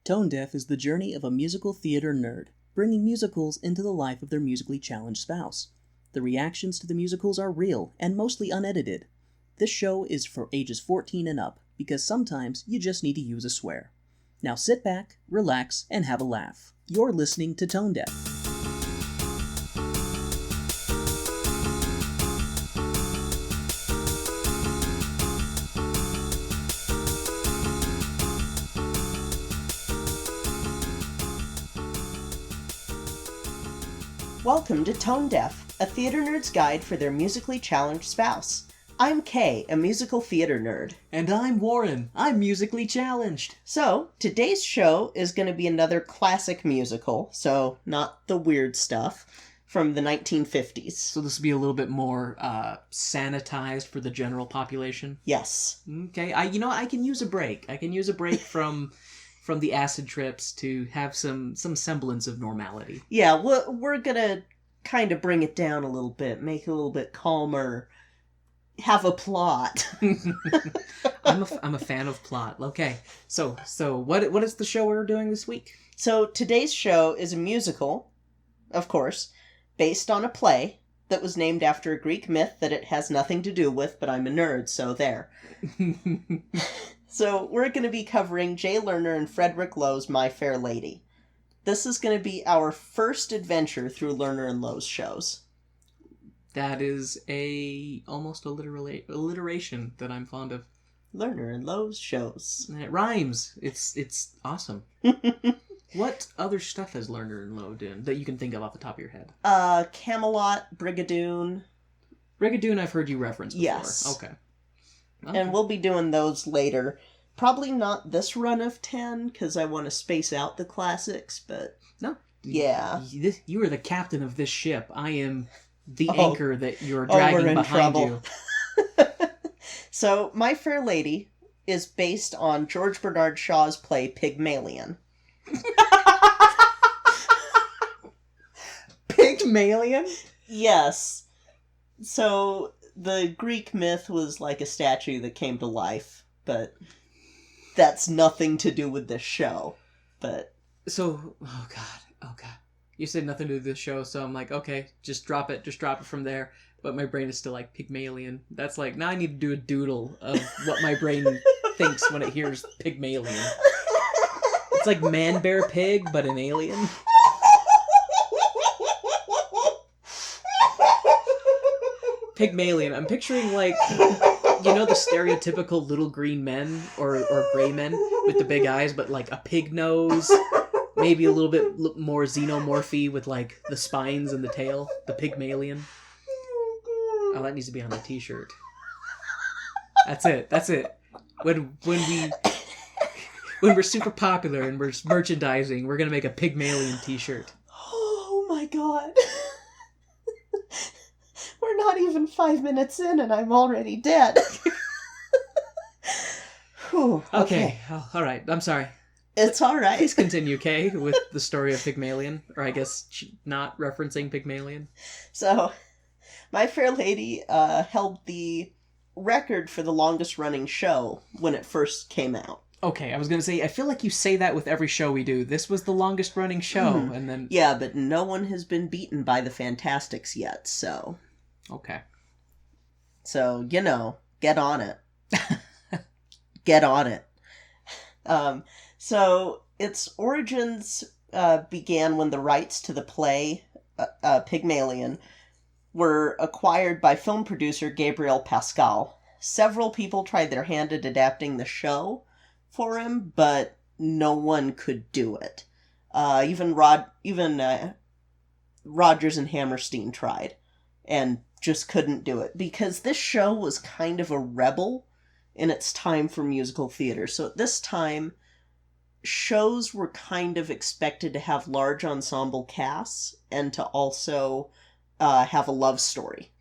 Tone Deaf is the journey of a musical theater nerd, bringing musicals into the life of their musically challenged spouse. The reactions to the musicals are real and mostly unedited. This show is for ages 14 and up, because sometimes you just need to use a swear. Now sit back, relax, and have a laugh. You're listening to Tone Deaf. Welcome to Tone Deaf, a theater nerd's guide for their musically challenged spouse. I'm Kay, a musical theater nerd. And I'm Warren. I'm musically challenged. So, today's show is going to be another classic musical, so not the weird stuff, from the 1950s. So this will be a little bit more sanitized for the general population? Yes. Okay, I can use a break. I can use a break from the acid trips to have some semblance of normality. Yeah, we're gonna kind of bring it down a little bit, make it a little bit calmer, have a plot. I'm a fan of plot. Okay, so what is the show we're doing this week? So today's show is a musical, of course, based on a play that was named after a Greek myth that it has nothing to do with, but I'm a nerd, so there. So we're going to be covering Jay Lerner and Frederick Lowe's My Fair Lady. This is going to be our first adventure through Lerner and Lowe's shows. That is almost alliteration that I'm fond of. Lerner and Lowe's shows. And it rhymes. It's awesome. What other stuff has Lerner and Lowe done that you can think of off the top of your head? Camelot, Brigadoon. Brigadoon I've heard you reference before. Yes. Okay. And we'll be doing those later. Probably not this run of 10, because I want to space out the classics, but... No. Yeah. You are the captain of this ship. I am the anchor that you're dragging behind trouble. you. So, My Fair Lady is based on George Bernard Shaw's play Pygmalion. Pygmalion? Yes. So... the Greek myth was like a statue that came to life, but that's nothing to do with this show. But so, oh god. You said nothing to do with this show, so I'm like, okay, just drop it from there. But my brain is still like Pygmalion. That's like, now I need to do a doodle of what my brain thinks when it hears Pygmalion. It's like Man Bear Pig, but an alien. Pygmalion. I'm picturing, like, the stereotypical little green men or gray men with the big eyes, but, like, a pig nose. Maybe a little bit more xenomorphy with, like, the spines and the tail. The Pygmalion. Oh, that needs to be on a t-shirt. That's it. When we're super popular and we're merchandising, we're gonna make a Pygmalion t-shirt. Oh my god. We're not even 5 minutes in and I'm already dead. Whew, okay. Oh, all right. I'm sorry. It's all right. Please continue, Kay, with the story of Pygmalion. Or I guess not referencing Pygmalion. So, My Fair Lady held the record for the longest running show when it first came out. Okay, I was going to say, I feel like you say that with every show we do. This was the longest running show, and then... Yeah, but no one has been beaten by the Fantastics yet, so... Okay. So, get on it. Get on it. So, its origins began when the rights to the play, Pygmalion, were acquired by film producer Gabriel Pascal. Several people tried their hand at adapting the show for him, but no one could do it. Even Rodgers and Hammerstein tried, and just couldn't do it, because this show was kind of a rebel in its time for musical theater. So at this time, shows were kind of expected to have large ensemble casts, and to also have a love story.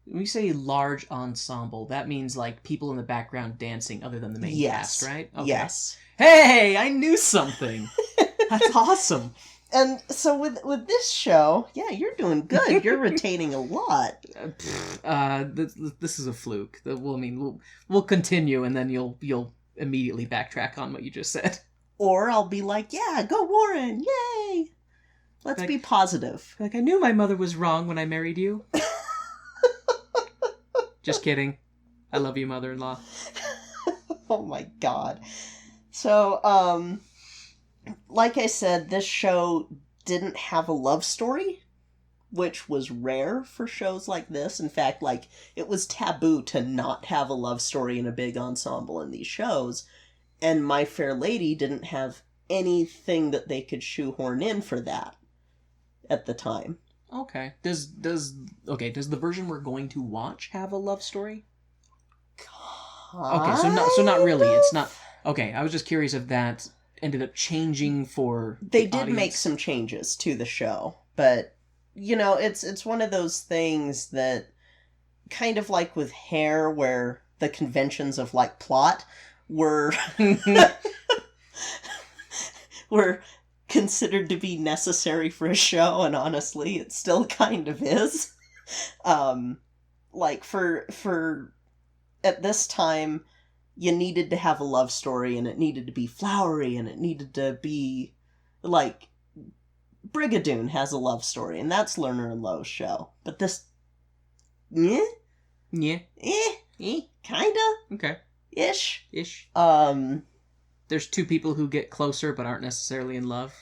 When you say large ensemble, that means like people in the background dancing other than the main cast, right? Okay. Yes. Hey, I knew something. That's awesome. And so with this show, yeah, you're doing good. You're retaining a lot. This is a fluke. We'll continue, and then you'll immediately backtrack on what you just said. Or I'll be like, yeah, go Warren, yay! Let's be positive. Like, I knew my mother was wrong when I married you. Just kidding. I love you, mother-in-law. Oh my god. So, like I said, this show didn't have a love story, which was rare for shows like this. In fact, like, it was taboo to not have a love story in a big ensemble in these shows. And My Fair Lady didn't have anything that they could shoehorn in for that at the time. Okay. Does the version we're going to watch have a love story? Okay, so not really. It's not. Okay, I was just curious if that ended up changing for They the did audience. make some changes to the show, but you know, it's one of those things that kind of like with Hair, where the conventions of like plot were were considered to be necessary for a show, and honestly, it still kind of is. Like for at this time, you needed to have a love story, and it needed to be flowery, and it needed to be like Brigadoon has a love story, and that's Lerner and Lowe's show. But this, Yeah. kinda Okay. ish. There's two people who get closer but aren't necessarily in love.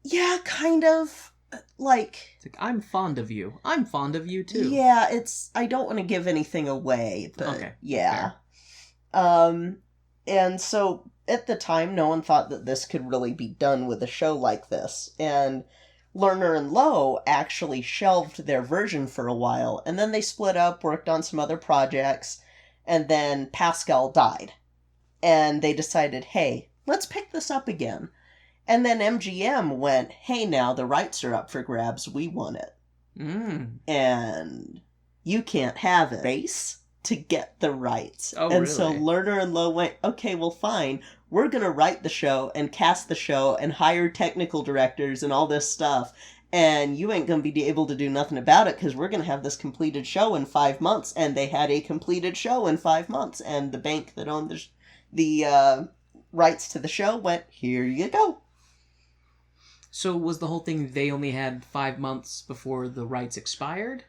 Yeah, kind of. Like, It's like, I'm fond of you. I'm fond of you too. yeah, I don't want to give anything away, but Okay, yeah. And so at the time, no one thought that this could really be done with a show like this. And Lerner and Lowe actually shelved their version for a while, and then they split up, worked on some other projects, and then Pascal died. And they decided, hey, let's pick this up again. And then MGM went, hey, now the rights are up for grabs, we want it. And you can't have it. Race to get the rights. Oh, and really? so Lerner and Lowe went, okay, well, fine. We're going to write the show and cast the show and hire technical directors and all this stuff. And you ain't going to be able to do nothing about it because we're going to have this completed show in 5 months. And they had a completed show in 5 months. And the bank that owned the rights to the show went, here you go. So was the whole thing they only had 5 months before the rights expired?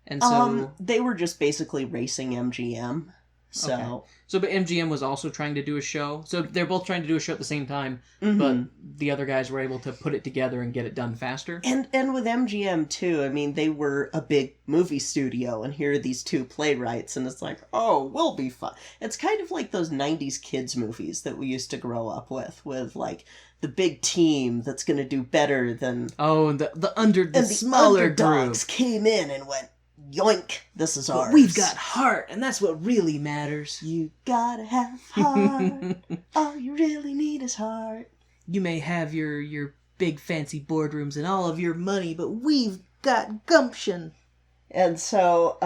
And so... they were just basically racing MGM. So... Okay. So, but MGM was also trying to do a show. So they're both trying to do a show at the same time, Mhm. but the other guys were able to put it together and get it done faster. And with MGM, too, I mean, they were a big movie studio, and here are these two playwrights, and it's like, oh, we'll be fine. It's kind of like those 90s kids movies that we used to grow up with like, the big team that's going to do better than... Oh, and the smaller underdogs group came in and went, yoink, this is ours. But we've got heart, and that's what really matters. You gotta have heart. All you really need is heart. You may have your big fancy boardrooms and all of your money, but we've got gumption. And so,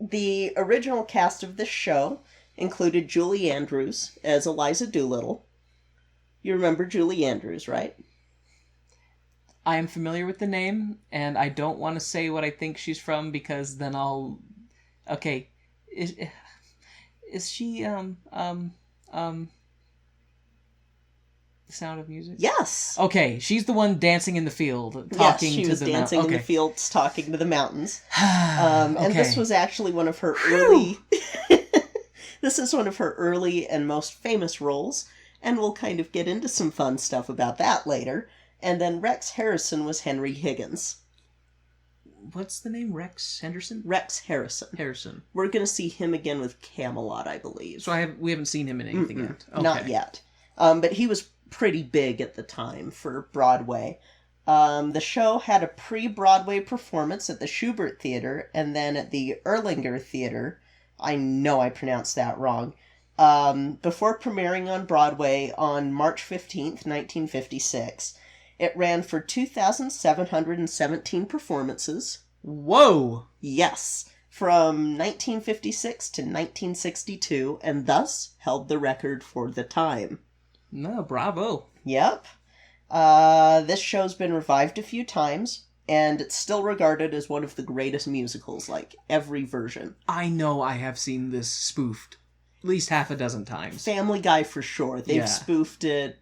the original cast of this show included Julie Andrews as Eliza Doolittle. You remember Julie Andrews, right? I am familiar with the name, and I don't want to say what I think she's from because then I'll... Okay, is she, The Sound of Music? Yes! Okay, she's the one dancing in the field, talking to the Yes, she was dancing in the fields, talking to the mountains. And this was actually one of her early... This is one of her early and most famous roles, and we'll kind of get into some fun stuff about that later. And then Rex Harrison was Henry Higgins. What's the name? Rex Henderson? Rex Harrison. We're going to see him again with Camelot, I believe. So we haven't seen him in anything yet? Okay. Not yet. But he was pretty big at the time for Broadway. The show had a pre-Broadway performance at the Schubert Theater and then at the Erlanger Theater. I know I pronounced that wrong. Before premiering on Broadway on March 15th, 1956. It ran for 2,717 performances. Whoa! Yes, from 1956 to 1962, and thus held the record for the time. No, bravo. Yep. This show's been revived a few times, and it's still regarded as one of the greatest musicals, like every version. I know I have seen this spoofed. least half a dozen times. Family Guy for sure. They've spoofed it.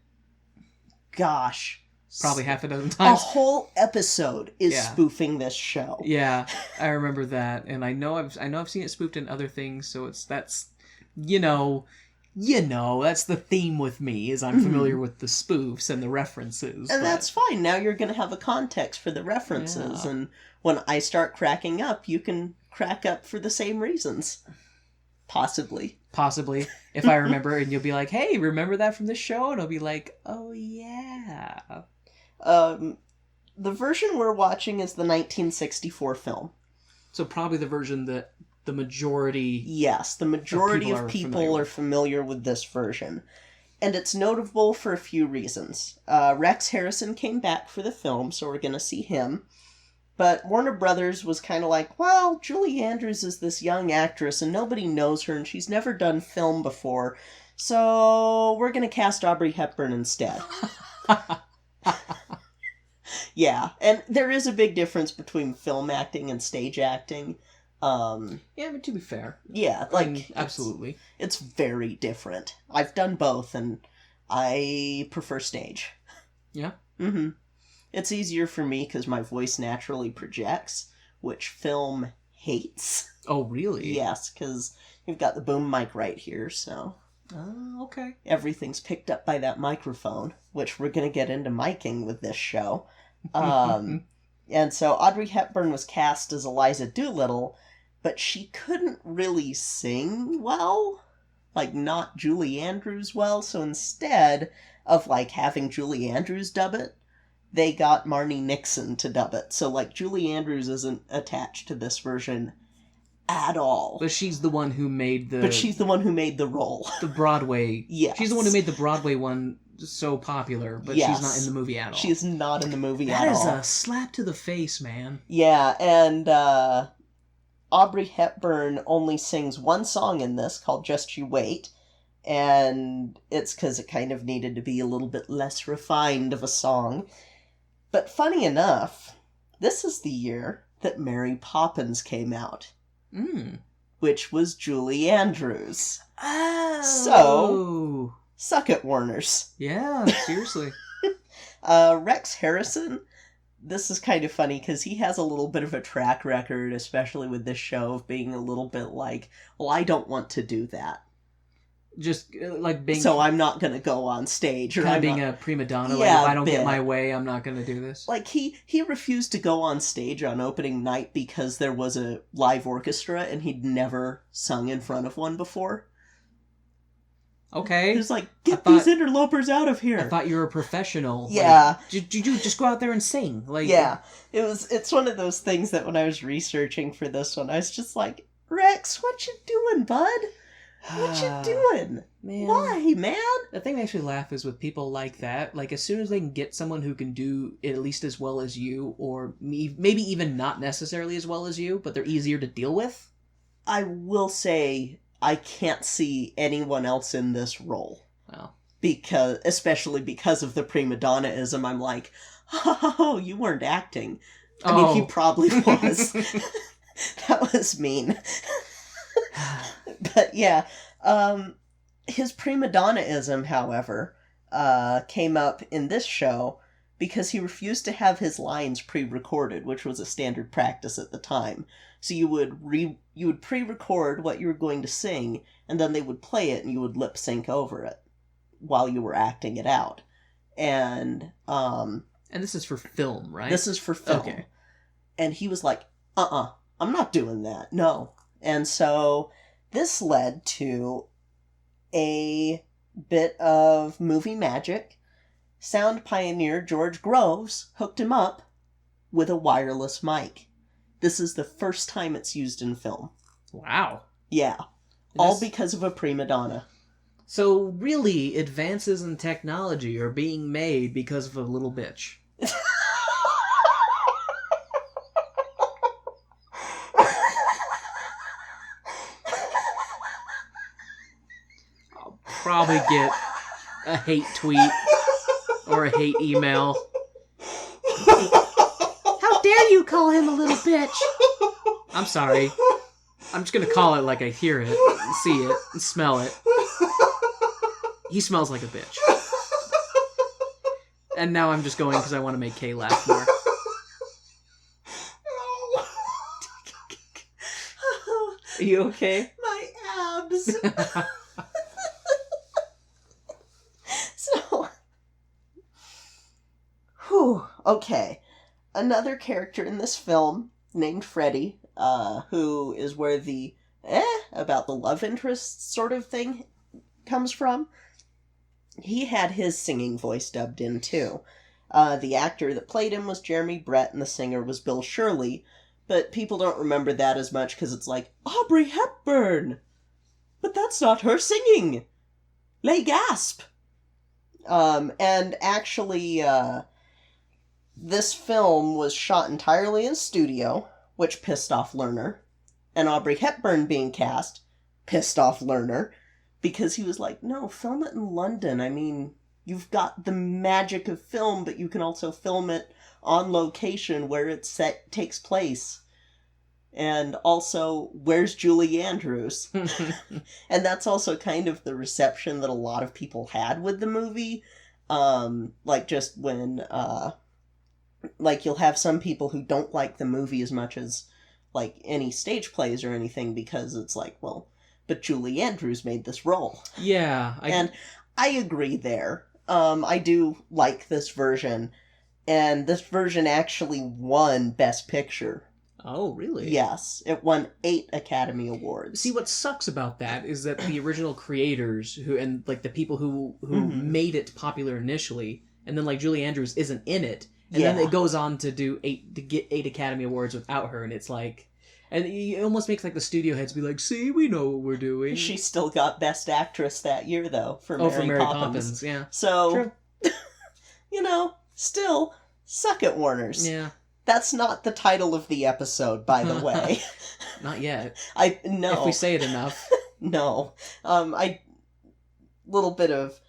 Gosh. Probably half a dozen times. A whole episode is spoofing this show. Yeah, I remember that, and I know I've seen it spoofed in other things. So that's that's the theme with me. Is I'm familiar with the spoofs and the references, and that's fine. Now you're going to have a context for the references, and when I start cracking up, you can crack up for the same reasons. Possibly, if I remember, and you'll be like, "Hey, remember that from this show?" And I'll be like, "Oh yeah." The version we're watching is the 1964 film. So probably the version that the majority... Yes, the majority of people are familiar with this version. And it's notable for a few reasons. Rex Harrison came back for the film, so we're going to see him. But Warner Brothers was kind of like, well, Julie Andrews is this young actress, and nobody knows her, and she's never done film before, so we're going to cast Audrey Hepburn instead. Yeah, and there is a big difference between film acting and stage acting. Yeah, but to be fair. Yeah, absolutely. It's very different. I've done both, and I prefer stage. Yeah? Mm-hmm. It's easier for me because my voice naturally projects, which film hates. Oh, really? Yes, because you've got the boom mic right here, so... Oh, okay. Everything's picked up by that microphone, which we're going to get into miking with this show. And so Audrey Hepburn was cast as Eliza Doolittle, but she couldn't really sing well. Not Julie Andrews well, so instead of, having Julie Andrews dub it, they got Marnie Nixon to dub it. So, Julie Andrews isn't attached to this version at all. But she's the one who made the... But she's the one who made the role. The Broadway... Yes. She's the one who made the Broadway one so popular, but she's not in the movie at all. She's not in the movie at all. That is a slap to the face, man. Yeah, and Audrey Hepburn only sings one song in this called Just You Wait, and it's because it kind of needed to be a little bit less refined of a song. But funny enough, this is the year that Mary Poppins came out. Which was Julie Andrews. Oh. So, suck it, Warners. Yeah, seriously. Rex Harrison, this is kind of funny because he has a little bit of a track record, especially with this show, of being a little bit like, well, I don't want to do that. Just being... So I'm not going to go on stage. Or kind I'm of being not... a prima donna. Yeah, if I don't get my way, I'm not going to do this. He refused to go on stage on opening night because there was a live orchestra and he'd never sung in front of one before. Okay. He was get these interlopers out of here. I thought you were a professional. Yeah. Did you just go out there and sing? Yeah. It's one of those things that when I was researching for this one, I was just like, Rex, what you doing, bud? What you doing? Man. Why, man? The thing that makes me laugh is with people like that, as soon as they can get someone who can do it at least as well as you, or maybe even not necessarily as well as you, but they're easier to deal with. I will say, I can't see anyone else in this role. Well. Especially because of the prima donnaism, I'm like, oh, you weren't acting. I mean, he probably was. That was mean. But yeah, his prima donnaism, however, came up in this show because he refused to have his lines pre-recorded, which was a standard practice at the time. So you would pre-record what you were going to sing, and then they would play it, and you would lip sync over it while you were acting it out. And this is for film, right? This is for film. Okay. And he was like, I'm not doing that. No. And so this led to a bit of movie magic. Sound pioneer George Groves hooked him up with a wireless mic. This is the first time it's used in film. Wow. Yeah. All because of a prima donna. So really, advances in technology are being made because of a little bitch. Probably get a hate tweet or a hate email. How dare you call him a little bitch? I'm sorry. I'm just gonna call it like I hear it, see it, and smell it. He smells like a bitch. And now I'm just going because I want to make Kay laugh more. Are you okay? My abs. So, whew, okay. Another character in this film named Freddie, who is where the about the love interest sort of thing comes from. He had his singing voice dubbed in too. The actor that played him was Jeremy Brett, and the singer was Bill Shirley. But people don't remember that as much because it's like, Audrey Hepburn! But that's not her singing! Lay gasp! And actually, this film was shot entirely in studio, which pissed off Lerner. And Audrey Hepburn being cast pissed off Lerner, because he was like, no, film it in London. I mean, you've got the magic of film, but you can also film it on location where it takes place. And also, where's Julie Andrews? And that's also kind of the reception that a lot of people had with the movie. Like, just when, like, you'll have some people who don't like the movie as much as, like, any stage plays or anything, because it's like, well, but Julie Andrews made this role. Yeah. And I agree there. I do like this version. And this version actually won Best Picture. Oh, really? Yes. It won 8 Academy Awards. See, what sucks about that is that the original creators, and like the people who made it popular initially, and then like Julie Andrews isn't in it, and then it goes on to get 8 Academy Awards without her, and it's like, and it almost makes like the studio heads be like, see, we know what we're doing. She still got Best Actress that year, though, for Mary Poppins. Yeah. So, you know, still, suck it, Warners. Yeah. That's not the title of the episode, by the way. Not yet. No. If we say it enough. No. Little bit of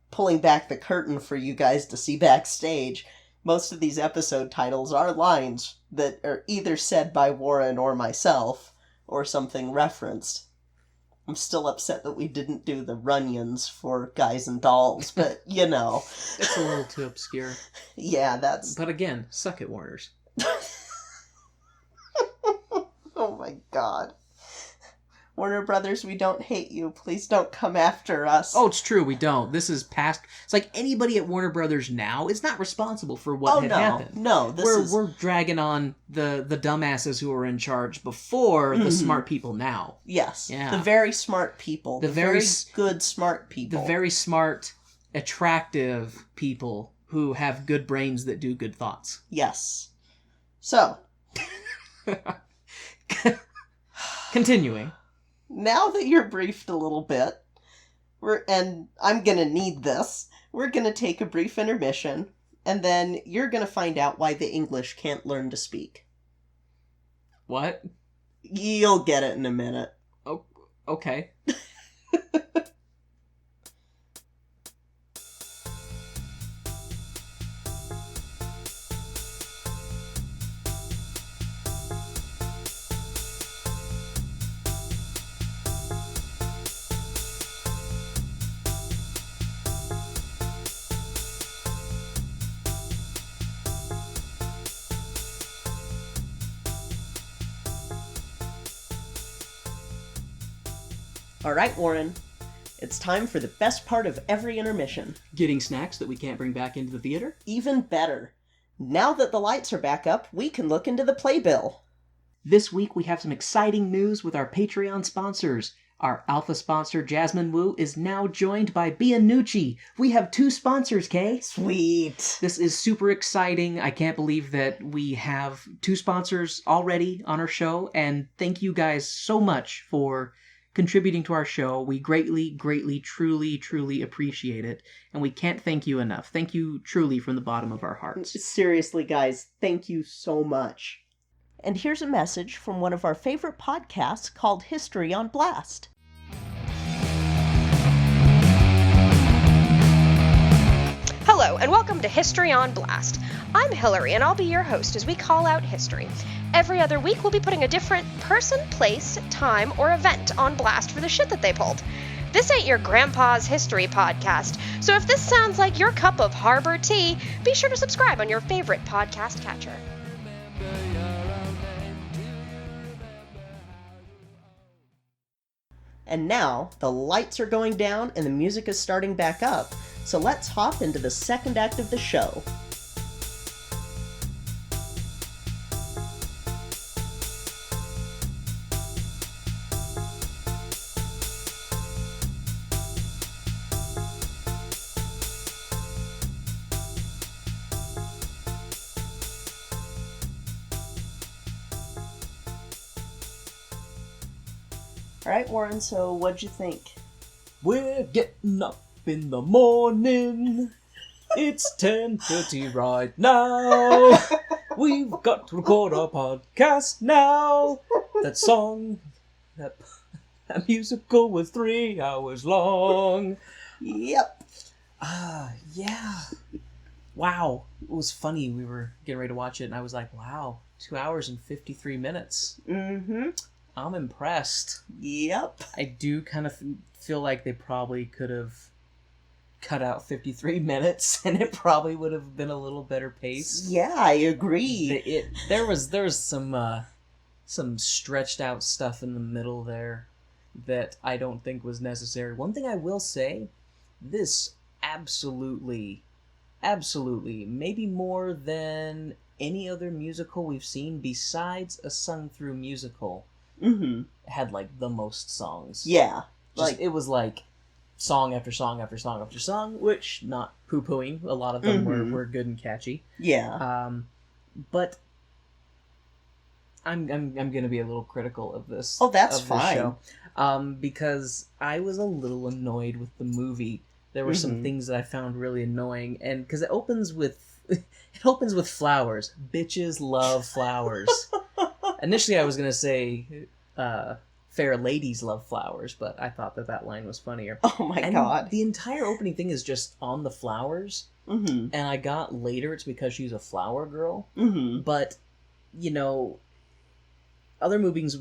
pulling back the curtain for you guys to see backstage. Most of these episode titles are lines that are either said by Warren or myself, or something referenced. I'm still upset that we didn't do the Runyons for Guys and Dolls, but, you know. It's a little too obscure. Yeah, that's... But again, suck it, Warners. Oh my god. Warner Brothers, we don't hate you. Please don't come after us. Oh, it's true, we don't. This is past... It's like anybody at Warner Brothers now is not responsible for what had happened. No, We're dragging on the dumbasses who were in charge before the smart people now. Yes. Yeah. The very smart people. The very good smart people. The very smart, attractive people who have good brains that do good thoughts. Yes. So. Continuing. Now that you're briefed a little bit, and I'm going to need this, we're going to take a brief intermission, and then you're going to find out why the English can't learn to speak. What? You'll get it in a minute. Oh, okay. All right, Warren. It's time for the best part of every intermission. Getting snacks that we can't bring back into the theater? Even better. Now that the lights are back up, we can look into the playbill. This week we have some exciting news with our Patreon sponsors. Our alpha sponsor, Jasmine Wu, is now joined by Bianucci. We have 2 sponsors, Kay. Sweet. This is super exciting. I can't believe that we have 2 sponsors already on our show, and thank you guys so much for contributing to our show. We greatly, greatly, truly, truly appreciate it, and we can't thank you enough. Thank you truly from the bottom of our hearts. Seriously, guys, thank you so much. And here's a message from one of our favorite podcasts called History on Blast. Hello, Hello, and welcome to History on Blast. I'm Hillary, and I'll be your host as we call out history. Every other week, we'll be putting a different person, place, time, or event on blast for the shit that they pulled. This ain't your grandpa's history podcast, so if this sounds like your cup of harbor tea, be sure to subscribe on your favorite podcast catcher. And now, the lights are going down and the music is starting back up, so let's hop into the second act of the show. Alright, Warren, so what'd you think? We're getting up in the morning. It's 10:30 right now. We've got to record our podcast now. That song, that musical was 3 hours long. Yep. Yeah. Wow. It was funny. We were getting ready to watch it, and I was like, wow, 2 hours and 53 minutes. Mm-hmm. I'm impressed. Yep. I do kind of feel like they probably could have cut out 53 minutes, and it probably would have been a little better pace. Yeah, I agree. There was some stretched out stuff in the middle there that I don't think was necessary. One thing I will say, this absolutely, maybe more than any other musical we've seen besides a sung-through musical, had like the most songs. Yeah. It was like song after song after song after song, which, not poo-pooing, a lot of them were good and catchy. Yeah. But I'm gonna be a little critical of this. Oh, that's of this fine. Show, because I was a little annoyed with the movie. There were some things that I found really annoying, and because it opens with flowers. Bitches love flowers. Initially, I was gonna say, fair ladies love flowers, but I thought that line was funnier. Oh my god. The entire opening thing is just on the flowers, and I got later it's because she's a flower girl. But, you know, other movies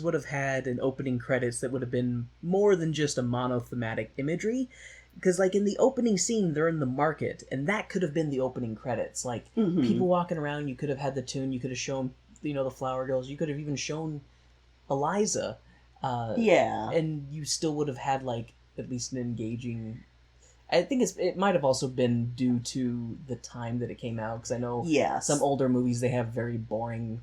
would have had an opening credits that would have been more than just a monothematic imagery. Because, like, in the opening scene, they're in the market, and that could have been the opening credits. Like, people walking around, you could have had the tune, you could have shown, you know, the flower girls, you could have even shown Eliza. Yeah. And you still would have had, like, at least an engaging... I think it might have also been due to the time that it came out, because I know some older movies, they have very boring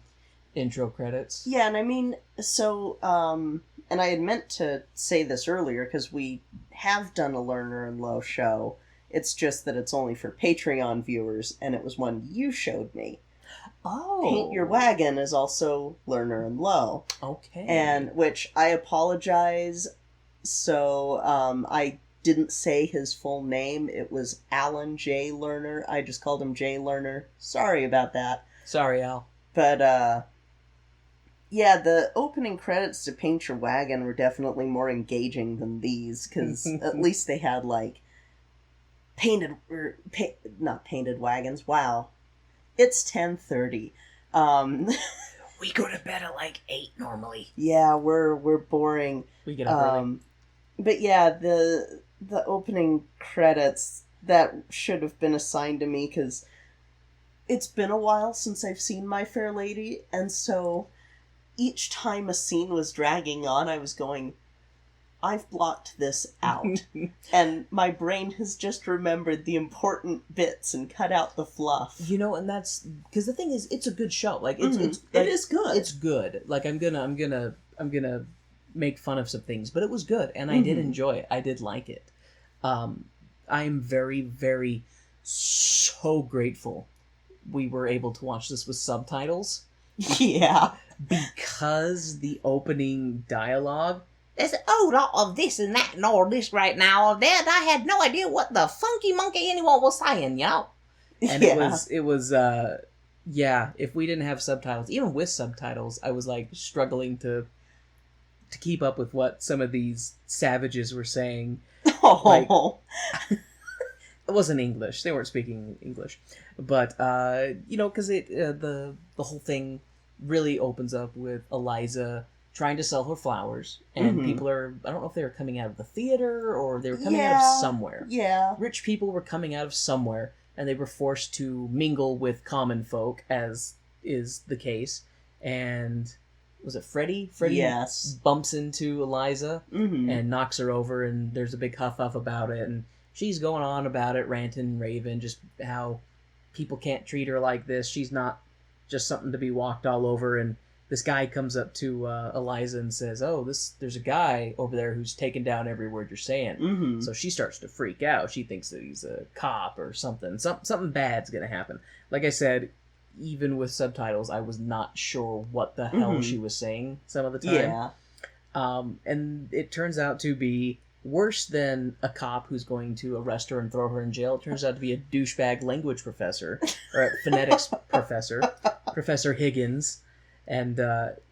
intro credits. Yeah, and I mean, so, and I had meant to say this earlier, because we have done a Lerner and Lowe show. It's just that it's only for Patreon viewers, and it was one you showed me. Oh. Paint Your Wagon is also Lerner and Lowe. Okay. And, which I apologize, so, I didn't say his full name. It was Alan Jay Lerner. I just called him Jay Lerner. Sorry about that. Sorry, Al. But, yeah, the opening credits to Paint Your Wagon were definitely more engaging than these, because at least they had, like, not painted wagons, wow. It's 10:30. We go to bed at, like, 8 normally. Yeah, we're boring. We get up early. But yeah, the opening credits, that should have been assigned to me, because it's been a while since I've seen My Fair Lady, and so each time a scene was dragging on, I was going, I've blocked this out. And my brain has just remembered the important bits and cut out the fluff. You know, and that's... Because the thing is, it's a good show. Like, it is good. It's good. Like, I'm gonna make fun of some things, but it was good, and I did enjoy it. I did like it. I'm very, very, so grateful we were able to watch this with subtitles. Yeah. Because the opening dialogue... There's a whole lot of this and that and all this right now, all that. I had no idea what the funky monkey anyone was saying, you know? And it was, if we didn't have subtitles, even with subtitles, I was, like, struggling to keep up with what some of these savages were saying. Oh. It wasn't English. They weren't speaking English. But, because the whole thing really opens up with Eliza trying to sell her flowers. And people are, I don't know if they were coming out of the theater or they were coming out of somewhere. Yeah. Rich people were coming out of somewhere, and they were forced to mingle with common folk, as is the case. And was it Freddie? Freddie Yes. bumps into Eliza and knocks her over, and there's a big huff-huff about it, and she's going on about it, ranting and raving, just how people can't treat her like this. She's not just something to be walked all over, and this guy comes up to Eliza and says, oh, there's a guy over there who's taking down every word you're saying. So she starts to freak out. She thinks that he's a cop or something. Something bad's going to happen. Like I said, even with subtitles, I was not sure what the hell she was saying some of the time. Yeah. And it turns out to be worse than a cop who's going to arrest her and throw her in jail. It turns out to be a douchebag language professor, or a phonetics professor, Professor Higgins. And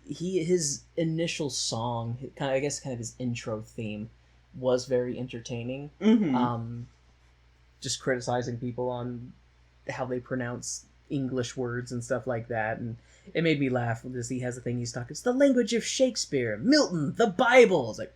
his initial song, kind of his intro theme, was very entertaining. Just criticizing people on how they pronounce English words and stuff like that, and it made me laugh because he has a thing he's talking. It's the language of Shakespeare, Milton, the Bible. It's like,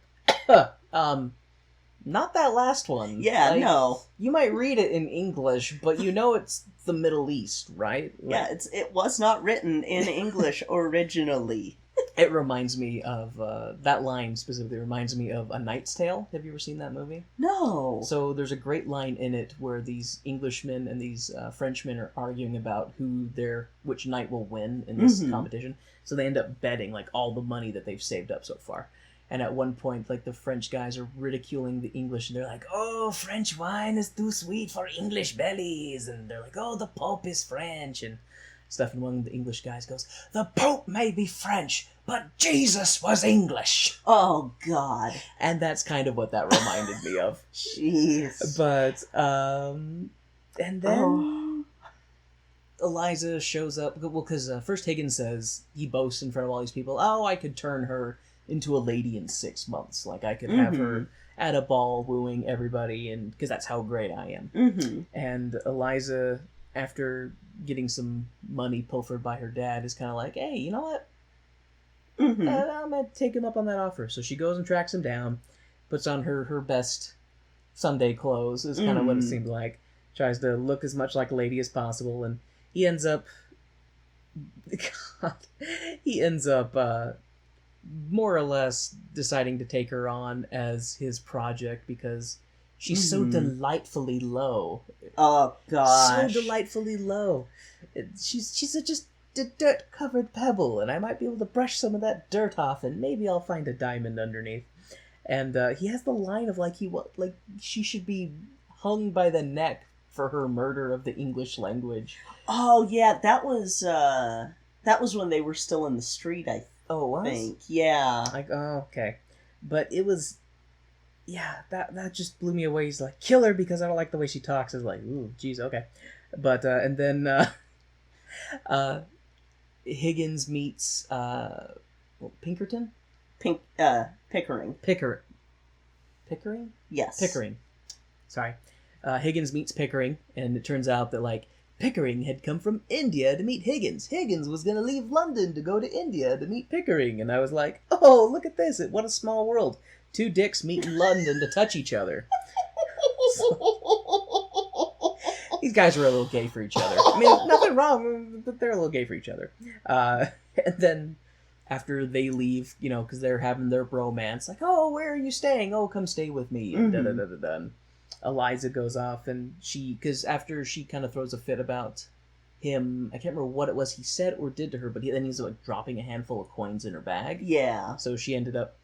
not that last one. Yeah, no. You might read it in English, but it's the Middle East, right? Yeah, it was not written in English originally. It reminds me of, that line specifically reminds me of A Knight's Tale. Have you ever seen that movie? No. So there's a great line in it where these Englishmen and these Frenchmen are arguing about which knight will win in this competition. So they end up betting, all the money that they've saved up so far. And at one point, the French guys are ridiculing the English, and they're like, oh, French wine is too sweet for English bellies. And they're like, oh, the Pope is French, and stuff. And one of the English guys goes, the Pope may be French, but Jesus was English. Oh, God. And that's kind of what that reminded me of. Jeez. But, and then Eliza shows up, because first Higgins says, he boasts in front of all these people, oh, I could turn her into a lady in 6 months. I could have her at a ball wooing everybody, and because that's how great I am. And Eliza, after getting some money pilfered by her dad, is kind of like, hey, you know what? I'm going to take him up on that offer. So she goes and tracks him down, puts on her best Sunday clothes, is kind of what it seemed like. Tries to look as much like a lady as possible, and he ends up... more or less deciding to take her on as his project because she's so delightfully low. Oh, gosh. So delightfully low. She's just a dirt-covered pebble, and I might be able to brush some of that dirt off, and maybe I'll find a diamond underneath. And he has the line of she should be hung by the neck for her murder of the English language. Oh, yeah, that was when they were still in the street, I think. Oh, what? Yeah. Okay. But it was... Yeah, that just blew me away. He's like, kill her because I don't like the way she talks. I was like, ooh, geez, okay. But, and then, Higgins meets, Pinkerton? Pickering. Pickering? Yes. Pickering. Sorry. Higgins meets Pickering, and it turns out that, Pickering had come from India to meet Higgins. Higgins was going to leave London to go to India to meet Pickering. And I was like, oh, look at this. What a small world. 2 dicks meet in London to touch each other. These guys are a little gay for each other. I mean, nothing wrong, but they're a little gay for each other. And then after they leave, because they're having their bromance, oh, where are you staying? Oh, come stay with me. And da-da-da-da-da. Eliza goes off, and because after she kind of throws a fit about him, I can't remember what it was he said or did to her, but then he's dropping a handful of coins in her bag. Yeah. So she ended up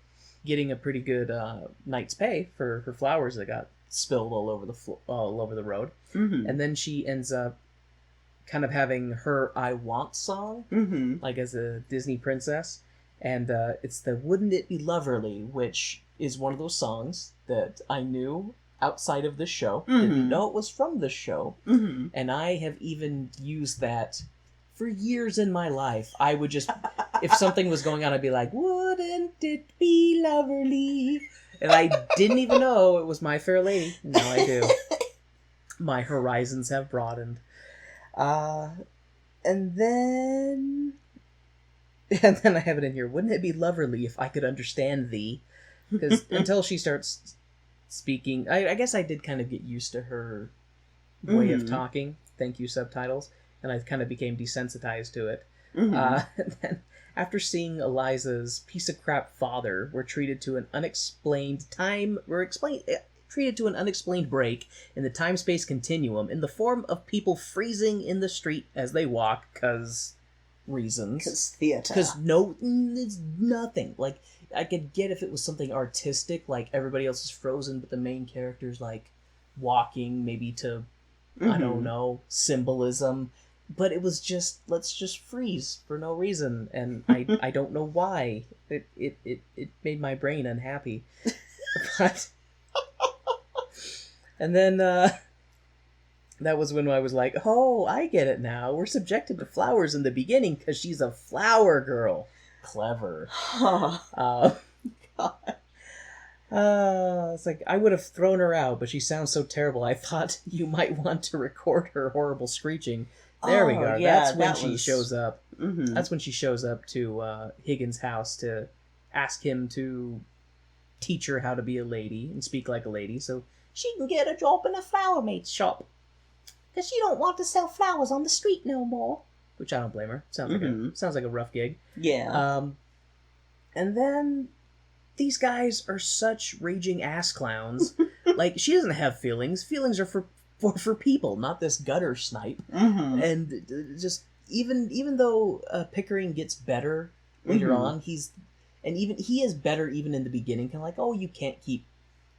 getting a pretty good night's pay for her flowers that got spilled all over the road. And then she ends up kind of having her I Want song, as a Disney princess. And it's the Wouldn't It Be Loverly, which is one of those songs that I knew outside of the show. Didn't know it was from the show. And I have even used that for years in my life. I would just, if something was going on, I'd be like, wouldn't it be lovely? And I didn't even know it was My Fair Lady. Now I do. My horizons have broadened. And then I have it in here. Wouldn't it be loverly if I could understand thee? Because until she starts speaking, I guess I did kind of get used to her way of talking. Thank you, subtitles. And I kind of became desensitized to it. And then after seeing Eliza's piece of crap father, we're treated to an unexplained break in the time-space continuum in the form of people freezing in the street as they walk, because reasons. Because theater. Because it's nothing. Like, I could get if it was something artistic, like everybody else is frozen, but the main character's, like, walking, maybe to, I don't know, symbolism. But it was just, let's just freeze for no reason, and I don't know why. It made my brain unhappy. But... And then, that was when I was like, oh, I get it now. We're subjected to flowers in the beginning because she's a flower girl. Clever. It's like, I would have thrown her out, but she sounds so terrible. I thought you might want to record her horrible screeching. There we go. Yeah, That's when she shows up. Mm-hmm. That's when she shows up to Higgins' house to ask him to teach her how to be a lady and speak like a lady, so she can get a job in a flower mate's shop. Because she don't want to sell flowers on the street no more. Which I don't blame her. Sounds like a rough gig. Yeah. And then these guys are such raging ass clowns. Like, she doesn't have feelings. Feelings are for people, not this gutter snipe. Mm-hmm. And just even though Pickering gets better later on, he is better even in the beginning. Kind of like, oh, you can't keep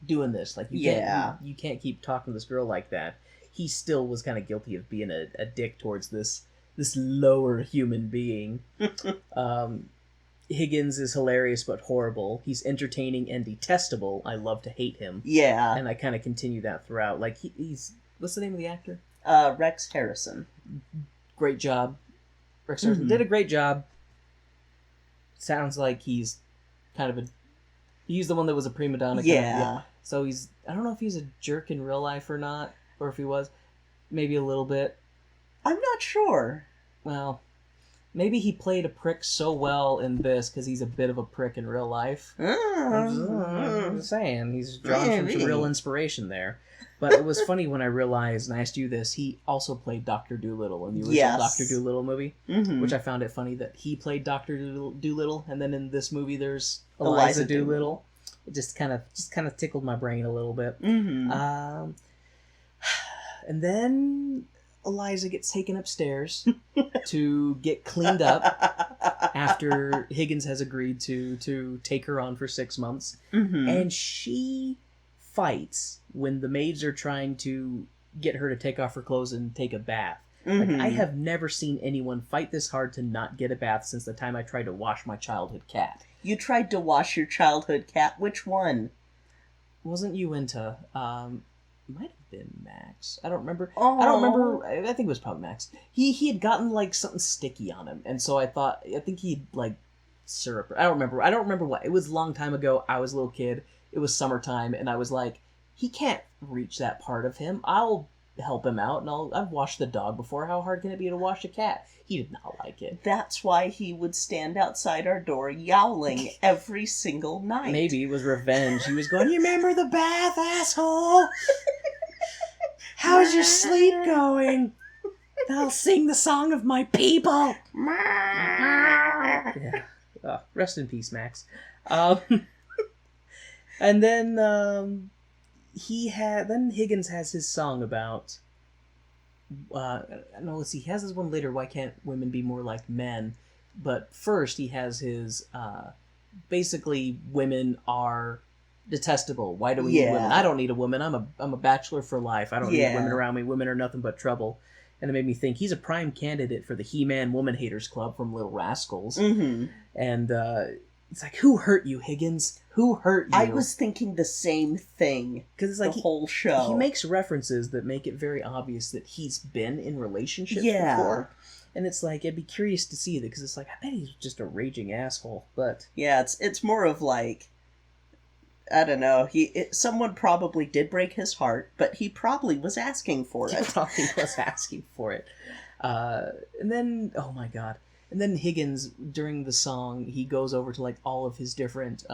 doing this. Like, you can't keep talking to this girl like that. He still was kind of guilty of being a dick towards this lower human being. Higgins is hilarious but horrible. He's entertaining and detestable. I love to hate him. Yeah. And I kind of continue that throughout. Like, he's... What's the name of the actor? Rex Harrison. Great job. Rex Harrison did a great job. Sounds like he's kind of he's the one that was a prima donna. Yeah. So I don't know if he's a jerk in real life or not, or if he was. Maybe a little bit. I'm not sure. Well, maybe he played a prick so well in this because he's a bit of a prick in real life. I'm just saying, he's drawn from some real inspiration there. But it was funny when I realized, and I asked you this, he also played Dr. Dolittle in the original Dr. Dolittle movie, which I found it funny that he played Dr. Dolittle, and then in this movie there's Eliza Doolittle. It just kind of tickled my brain a little bit. And then Eliza gets taken upstairs to get cleaned up after Higgins has agreed to take her on for 6 months, and she fights when the maids are trying to get her to take off her clothes and take a bath. Like, I have never seen anyone fight this hard to not get a bath since the time I tried to wash my childhood cat. You tried to wash your childhood cat? Which one? Wasn't Uinta? Might have been Max. I don't remember. Oh. I don't remember. I think it was probably Max. He had gotten like something sticky on him, and so I think he'd like syrup. I don't remember what. It was a long time ago. I was a little kid. It was summertime, and I was like, he can't reach that part of him. I'll help him out, and I've washed the dog before. How hard can it be to wash a cat? He did not like it. That's why he would stand outside our door yowling every single night. Maybe it was revenge. He was going, you remember the bath, asshole? How's your sleep going? I'll sing the song of my people. Yeah. Oh, rest in peace, Max. And then Higgins has his song about let's see, he has this one later, why can't women be more like men? But first he has his basically women are detestable. Why do we need women? I don't need a woman. I'm a bachelor for life. I don't need women around me. Women are nothing but trouble. And it made me think he's a prime candidate for the He-Man Woman Haters Club from Little Rascals. And it's like, who hurt you, Higgins? Who hurt you? I was thinking the same thing. Because it's like the whole show. He makes references that make it very obvious that he's been in relationships before. And it's like, I'd be curious to see that, because it's like, I bet he's just a raging asshole. But yeah, it's more of like, I don't know. Someone probably did break his heart, but he probably was asking for He it. probably was asking for it. And then, oh my god. And then Higgins, during the song, he goes over to, like, all of his different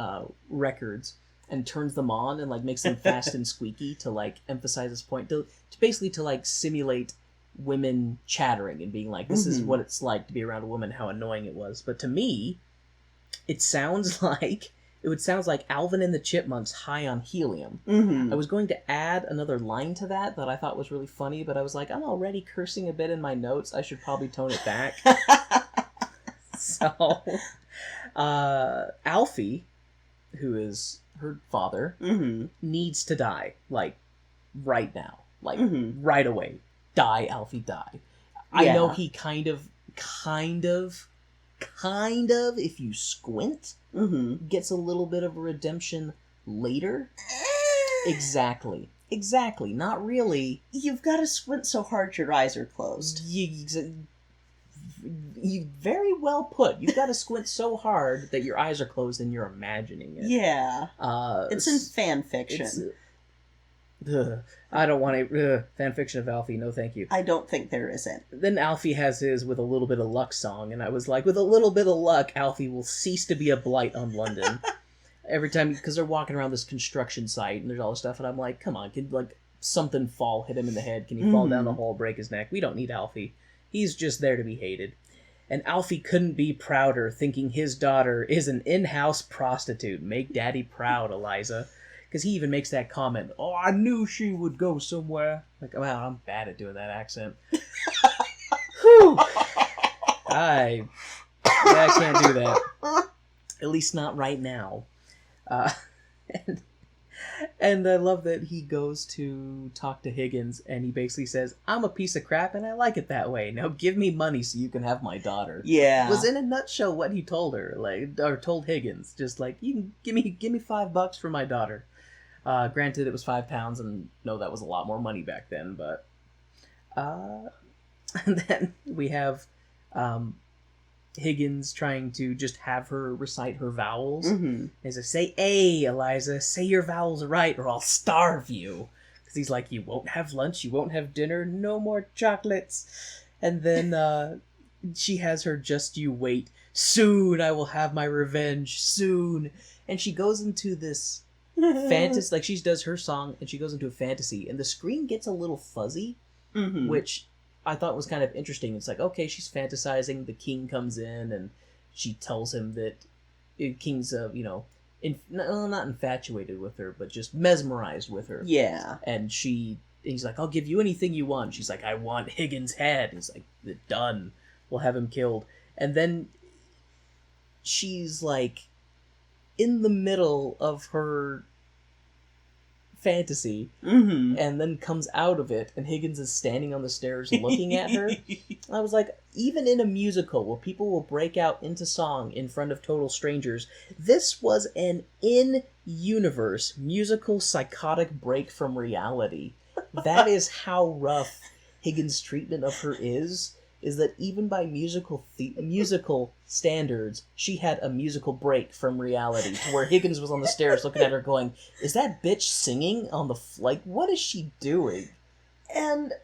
records and turns them on and, like, makes them fast and squeaky to, like, emphasize his point. To basically to, like, simulate women chattering and being like, this is what it's like to be around a woman, how annoying it was. But to me, it sounds like... It would sound like Alvin and the Chipmunks high on helium. Mm-hmm. I was going to add another line to that I thought was really funny, but I was like, I'm already cursing a bit in my notes. I should probably tone it back. So, Alfie, who is her father, needs to die. Like, right now. Like, right away. Die, Alfie, die. Yeah. I know he kind of, if you squint, gets a little bit of a redemption later. Exactly. Not really. You've got to squint so hard your eyes are closed. You very well put. You've got to squint so hard that your eyes are closed and you're imagining it. Yeah. It's in fan fiction. I don't want a fan fiction of Alfie. No, thank you. I don't think there isn't. Then Alfie has his With a Little Bit of Luck song, and I was like, with a little bit of luck, Alfie will cease to be a blight on London. Every time, because they're walking around this construction site, and there's all this stuff, and I'm like, come on, can, like, something hit him in the head? Can he fall down the hole, break his neck? We don't need Alfie. He's just there to be hated. And Alfie couldn't be prouder, thinking his daughter is an in-house prostitute. Make Daddy proud, Eliza. Because he even makes that comment, oh, I knew she would go somewhere. Like, wow, I'm bad at doing that accent. Whew. I can't do that. At least not right now. And I love that he goes to talk to Higgins, and he basically says, I'm a piece of crap, and I like it that way. Now give me money so you can have my daughter. Yeah. Was in a nutshell what he told her, like, or told Higgins. Just like, you can give me $5 for my daughter. Granted, it was £5, and no, that was a lot more money back then, but... and then we have Higgins trying to just have her recite her vowels. As I say, A, Eliza, say your vowels right, or I'll starve you. Because he's like, you won't have lunch, you won't have dinner, no more chocolates. And then she has her just you wait. Soon I will have my revenge, soon. And she goes into this... fantasy, like she does her song and she goes into a fantasy and the screen gets a little fuzzy, which I thought was kind of interesting. It's like, okay, she's fantasizing, the king comes in and she tells him that King's not infatuated with her, but just mesmerized with her. Yeah. And he's like, I'll give you anything you want. She's like, I want Higgins' head. He's like, done, we'll have him killed. And then she's like in the middle of her fantasy, and then comes out of it, and Higgins is standing on the stairs looking at her. I was like, even in a musical where people will break out into song in front of total strangers, this was an in-universe musical psychotic break from reality. That is how rough Higgins' treatment of her is that even by musical standards, she had a musical break from reality, to where Higgins was on the stairs looking at her going, is that bitch singing on the... like, what is she doing? And,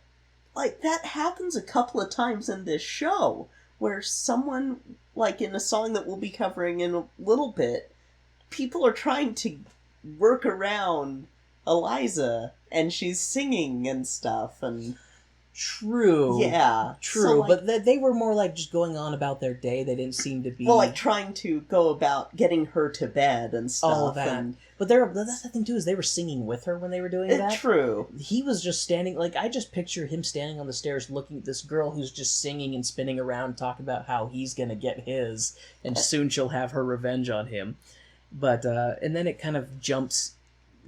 like, that happens a couple of times in this show, where someone, like, in a song that we'll be covering in a little bit, people are trying to work around Eliza, and she's singing and stuff, and... True. Yeah. True, so, like, but they were more like just going on about their day. They didn't seem to be... well, like trying to go about getting her to bed and stuff. All that. And... but that's the thing too, is they were singing with her when they were doing that. True. He was just standing, like, I just picture him standing on the stairs looking at this girl who's just singing and spinning around, talking about how he's gonna get his, and soon she'll have her revenge on him. But, and then it kind of jumps...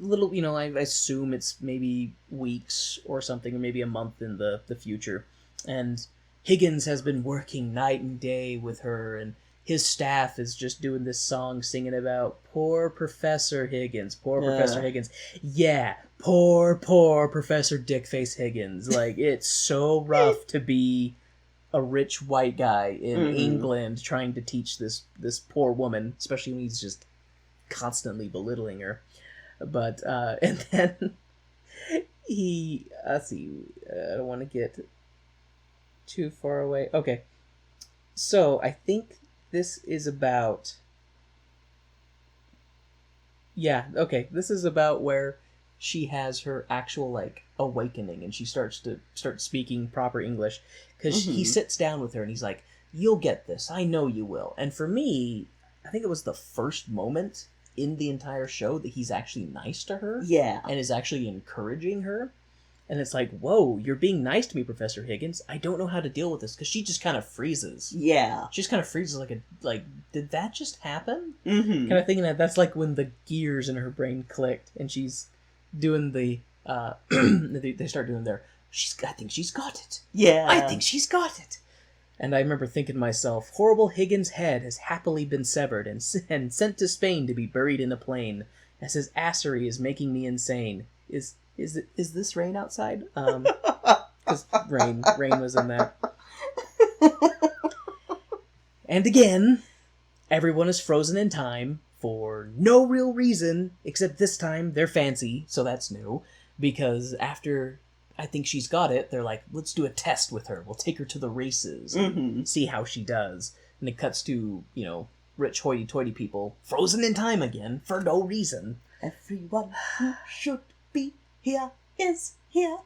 little, I assume it's maybe weeks or something, or maybe a month in the future, and Higgins has been working night and day with her, and his staff is just doing this song singing about poor Professor Higgins, Professor Higgins. Yeah, poor Professor Dickface Higgins. Like, it's so rough to be a rich white guy in England trying to teach this poor woman, especially when he's just constantly belittling her. But and then he, let's see, I don't want to get too far away. Okay, so I think this is about, yeah, okay, this is about where she has her actual, like, awakening, and she starts speaking proper English, because he sits down with her, and he's like, you'll get this, I know you will. And for me, I think it was the first moment in the entire show that he's actually nice to her. Yeah. And is actually encouraging her. And it's like, whoa, you're being nice to me, Professor Higgins. I don't know how to deal with this. Because she just kind of freezes. Yeah. She just kind of freezes like, did that just happen? Mm-hmm. Kind of thinking that's like when the gears in her brain clicked. And she's doing the, they start doing their, I think she's got it. Yeah. I think she's got it. And I remember thinking to myself, horrible Higgins' head has happily been severed and sent to Spain to be buried in a plain, as his assery is making me insane. Is this rain outside? Because rain was in that. And again, everyone is frozen in time for no real reason, except this time they're fancy, so that's new. Because after I think she's got it, they're like, let's do a test with her. We'll take her to the races, see how she does. And it cuts to, rich hoity-toity people frozen in time again for no reason. Everyone who should be here is here.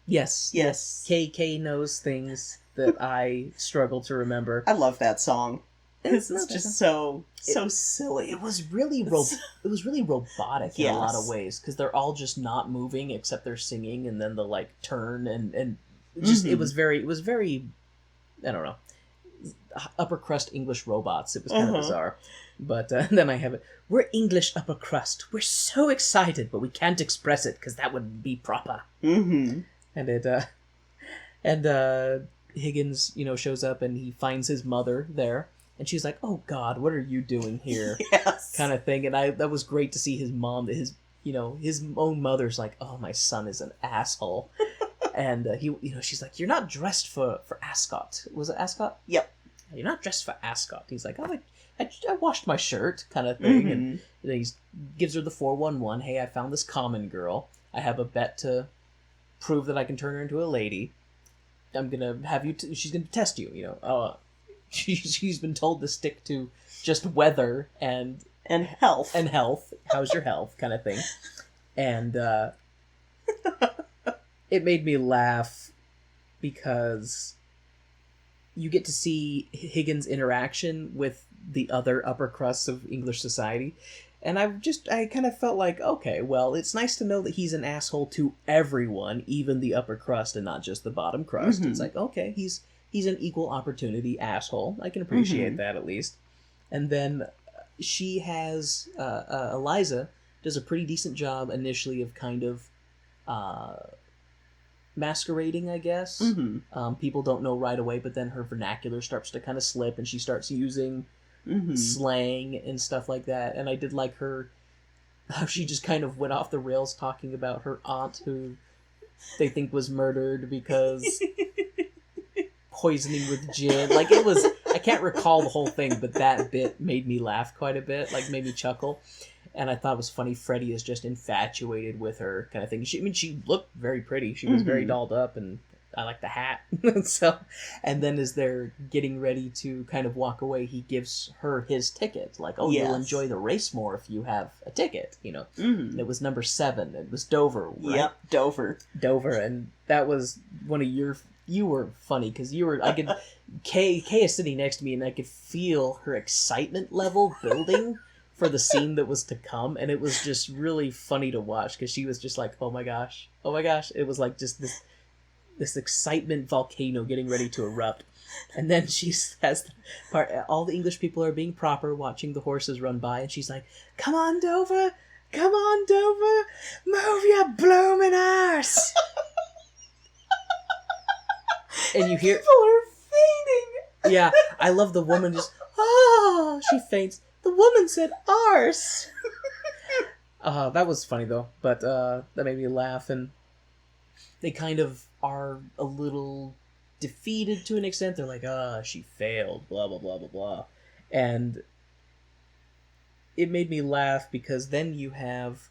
Yes. Yes. KK knows things that I struggle to remember. I love that song. It's just so silly. It was really robotic in a lot of ways, because they're all just not moving except they're singing, and then they'll like turn and just it was very I don't know, upper crust English robots. It was kind of bizarre. But then I have it. We're English upper crust. We're so excited, but we can't express it because that would be proper. Mm-hmm. And Higgins, shows up and he finds his mother there. And she's like, "Oh God, what are you doing here?" Yes. Kind of thing. And that was great to see his mom. His own mother's like, "Oh, my son is an asshole." And she's like, "You're not dressed for Ascot." Was it Ascot? Yep. "You're not dressed for Ascot." He's like, "Oh, I washed my shirt," kind of thing. And he gives her the 411. "Hey, I found this common girl. I have a bet to prove that I can turn her into a lady. I'm gonna have you. She's gonna test you. She's been told to stick to just weather and health. How's your health?" kind of thing. And it made me laugh because you get to see Higgins' interaction with the other upper crusts of English society. And I kind of felt like, okay, well, it's nice to know that he's an asshole to everyone, even the upper crust and not just the bottom crust. It's like, okay, he's an equal opportunity asshole. I can appreciate that at least. And then she has, Eliza does a pretty decent job initially of kind of masquerading, I guess. People don't know right away, but then her vernacular starts to kind of slip and she starts using slang and stuff like that. And I did like how she just kind of went off the rails talking about her aunt who they think was murdered because poisoning with gin. Like, it was, I can't recall the whole thing, but that bit made me laugh quite a bit, like made me chuckle. And I thought it was funny, Freddie is just infatuated with her, kind of thing. She looked very pretty. She was very dolled up, and I like the hat. So, and then as they're getting ready to kind of walk away, he gives her his ticket. Like, "Oh, you'll enjoy the race more if you have a ticket," And it was number 7. It was Dover, right? Yep, Dover. And that was one of you were funny, because Kay is sitting next to me, and I could feel her excitement level building for the scene that was to come, and it was just really funny to watch, because she was just like, oh my gosh. It was like just this excitement volcano getting ready to erupt. And then she says the part, all the English people are being proper, watching the horses run by, and she's like, come on, Dover, move your blooming arse." And you hear, People are fainting. Yeah, I love the woman just, she faints. The woman said arse. That was funny though, but that made me laugh, and they kind of are a little defeated to an extent. They're like, she failed, blah, blah, blah, blah, blah. And it made me laugh because then you have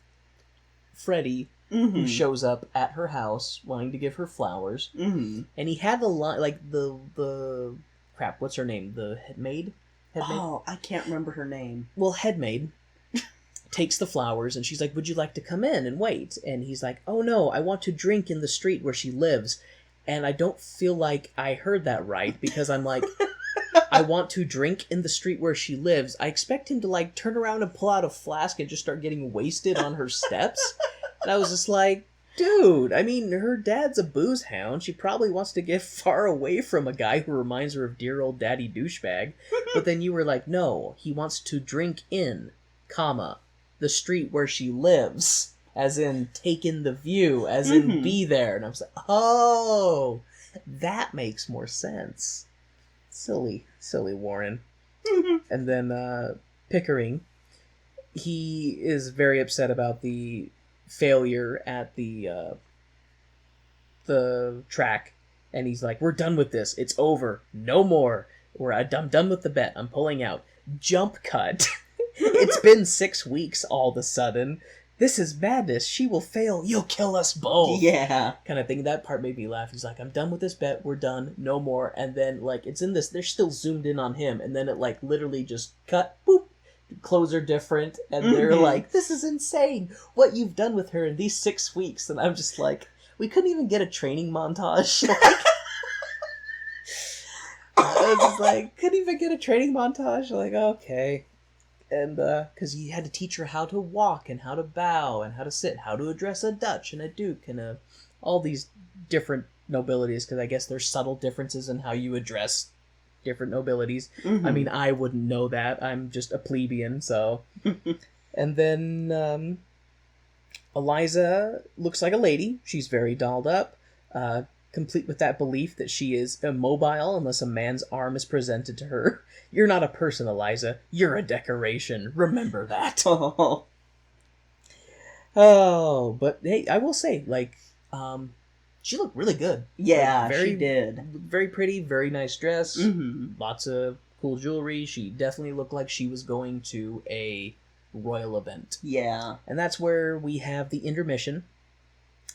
Freddy, who shows up at her house wanting to give her flowers. Mm-hmm. And he had a line, like, the crap, what's her name? The headmaid? Oh, I can't remember her name. Well, headmaid takes the flowers, and she's like, would you like to come in and wait? And he's like, oh no, I want to drink in the street where she lives. And I don't feel like I heard that right, because I'm like, I want to drink in the street where she lives. I expect him to, like, turn around and pull out a flask and just start getting wasted on her steps. And I was just like, dude, I mean, her dad's a booze hound. She probably wants to get far away from a guy who reminds her of dear old daddy douchebag. But then you were like, no, he wants to drink in, comma, the street where she lives. As in, take in the view, as in, be there. And I was like, oh, that makes more sense. Silly Warren. And then Pickering, he is very upset about the failure at the track, and he's like, we're done with this. It's over. No more. I'm done with the bet. I'm pulling out. Jump cut. It's been 6 weeks all of a sudden. This is madness. She will fail. You'll kill us both. Yeah. Kind of thing. That part made me laugh. He's like, I'm done with this bet. We're done. No more. And then, like, it's in this. They're still zoomed in on him. And then it, like, literally just cut. Boop. Clothes are different. And they're like, this is insane. What you've done with her in these 6 weeks. And I'm just like, we couldn't even get a training montage. Like, I was just like, couldn't even get a training montage. Like, okay. And, because he had to teach her how to walk and how to bow and how to sit, how to address a Dutch and a Duke and all these different nobilities, because I guess there's subtle differences in how you address different nobilities. I mean, I wouldn't know that. I'm just a plebeian, so. And then, Eliza looks like a lady. She's very dolled up, complete with that belief that she is immobile unless a man's arm is presented to her. You're not a person, Eliza. You're a decoration. Remember that. Oh, but hey, I will say, like, she looked really good. Yeah, like, she did. Very pretty, very nice dress, lots of cool jewelry. She definitely looked like she was going to a royal event. Yeah. And that's where we have the intermission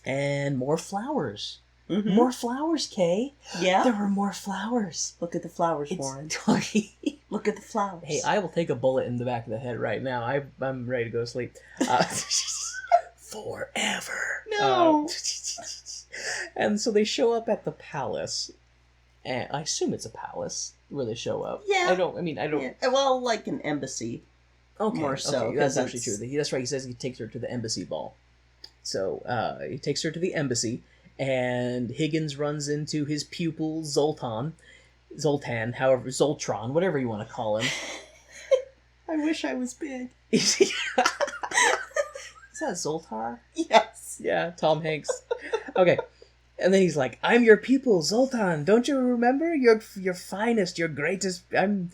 and more flowers. More flowers, Kay. Yeah. There were more flowers. Look at the flowers, Warren. Look at the flowers. Hey, I will take a bullet in the back of the head right now. I'm ready to go to sleep. Forever. No. And so they show up at the palace. And I assume it's a palace where they show up. Yeah. I don't. Yeah. Well, like an embassy. Okay. More so. Okay, that's actually true. That's right. He says he takes her to the embassy ball. So he takes her to the embassy. And Higgins runs into his pupil, Zoltan, however, Zoltron, whatever you want to call him. I wish I was big. Is that Zoltar? Yes. Yeah, Tom Hanks. Okay. And then he's like, I'm your pupil, Zoltan. Don't you remember? Your finest, your greatest... And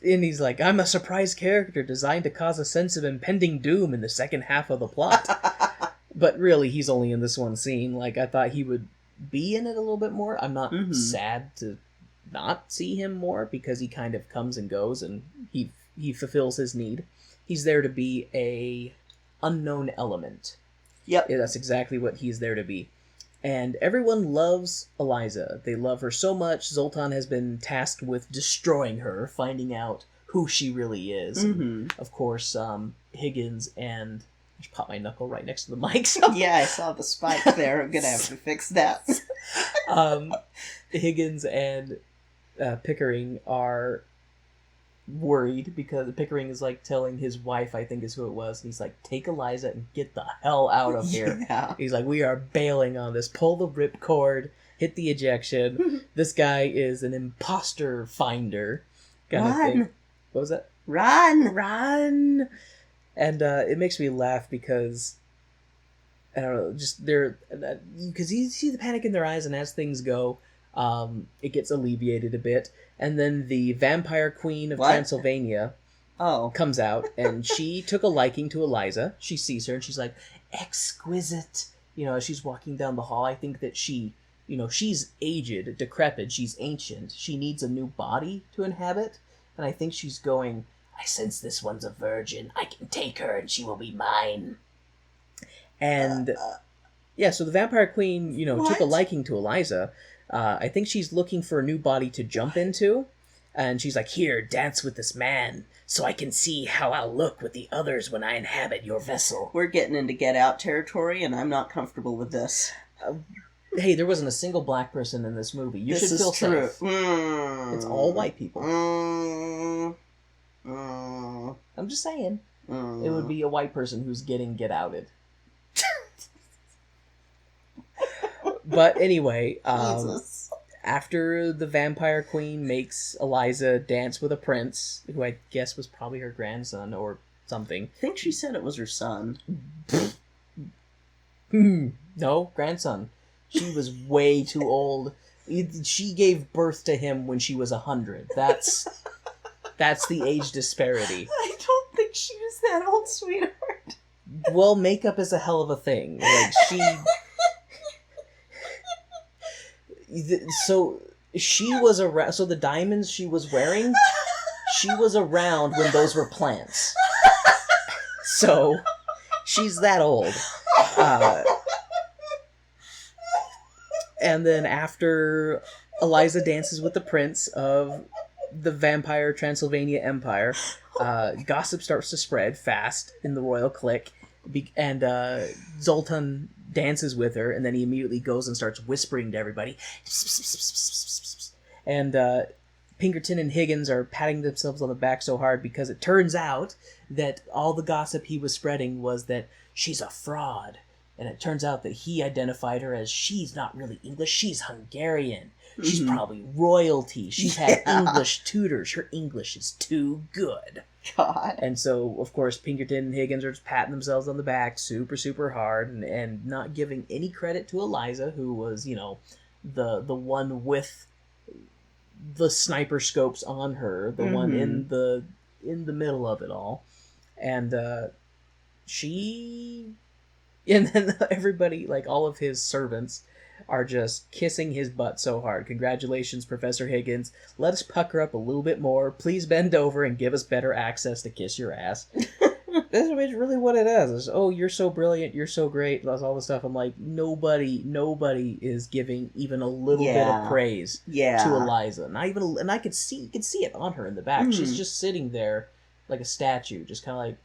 he's like, I'm a surprise character designed to cause a sense of impending doom in the second half of the plot. But really, he's only in this one scene. Like, I thought he would be in it a little bit more. I'm not sad to not see him more, because he kind of comes and goes, and he fulfills his need. He's there to be a unknown element. Yep. Yeah, that's exactly what he's there to be. And everyone loves Eliza. They love her so much. Zoltan has been tasked with destroying her, finding out who she really is. And of course, Higgins and... I just popped my knuckle right next to the mic. So. Yeah, I saw the spike there. I'm gonna have to fix that. Higgins and Pickering are worried because Pickering is like telling his wife, I think is who it was, and he's like, take Eliza and get the hell out of here. Yeah. He's like, we are bailing on this. Pull the ripcord, hit the ejection. This guy is an imposter finder. Kind of thing. What was that? Run! And it makes me laugh because, I don't know, just because you see the panic in their eyes, and as things go, it gets alleviated a bit. And then the vampire queen of Transylvania comes out, and she took a liking to Eliza. She sees her, and she's like, exquisite. You know, as she's walking down the hall, I think that she, you know, she's aged, decrepit, she's ancient. She needs a new body to inhabit. And I think she's going... I sense this one's a virgin. I can take her and she will be mine. And yeah, so the vampire queen, took a What? liking to Eliza. I think she's looking for a new body to jump into. And she's like, here, dance with this man, so I can see how I'll look with the others when I inhabit your vessel. We're getting into Get Out territory, and I'm not comfortable with this. Hey, there wasn't a single black person in this movie. You This should is feel true. safe. It's all white people. I'm just saying. It would be a white person who's getting get outed. But anyway, Jesus. after the vampire queen makes Eliza dance with a prince, who I guess was probably her grandson or something. I think she said it was her son. No, grandson. She was way too old. She gave birth to him when she was 100. That's the age disparity. I don't think she was that old, sweetheart. Well, makeup is a hell of a thing. Like, so she was around. So the diamonds she was wearing, she was around when those were plants. So she's that old. And then after Eliza dances with the prince of the vampire Transylvania Empire, gossip starts to spread fast in the royal clique, and Zoltan dances with her, and then he immediately goes and starts whispering to everybody. And Pinkerton and Higgins are patting themselves on the back so hard because it turns out that all the gossip he was spreading was that she's a fraud. And it turns out that he identified her as she's not really English, she's Hungarian. She's probably royalty. She's had English tutors. Her English is too good. God. And so, of course, Pinkerton and Higgins are just patting themselves on the back super, super hard and not giving any credit to Eliza, who was, the one with the sniper scopes on her, the one in the middle of it all. And and then everybody, like all of his servants, are just kissing his butt so hard. Congratulations, Professor Higgins. Let us pucker up a little bit more. Please bend over and give us better access to kiss your ass. That's really what it is. It's, oh, you're so brilliant. You're so great. That's all the stuff. I'm like, nobody is giving even a little bit of praise to Eliza. Not even, and you could see it on her in the back. She's just sitting there like a statue, just kind of like,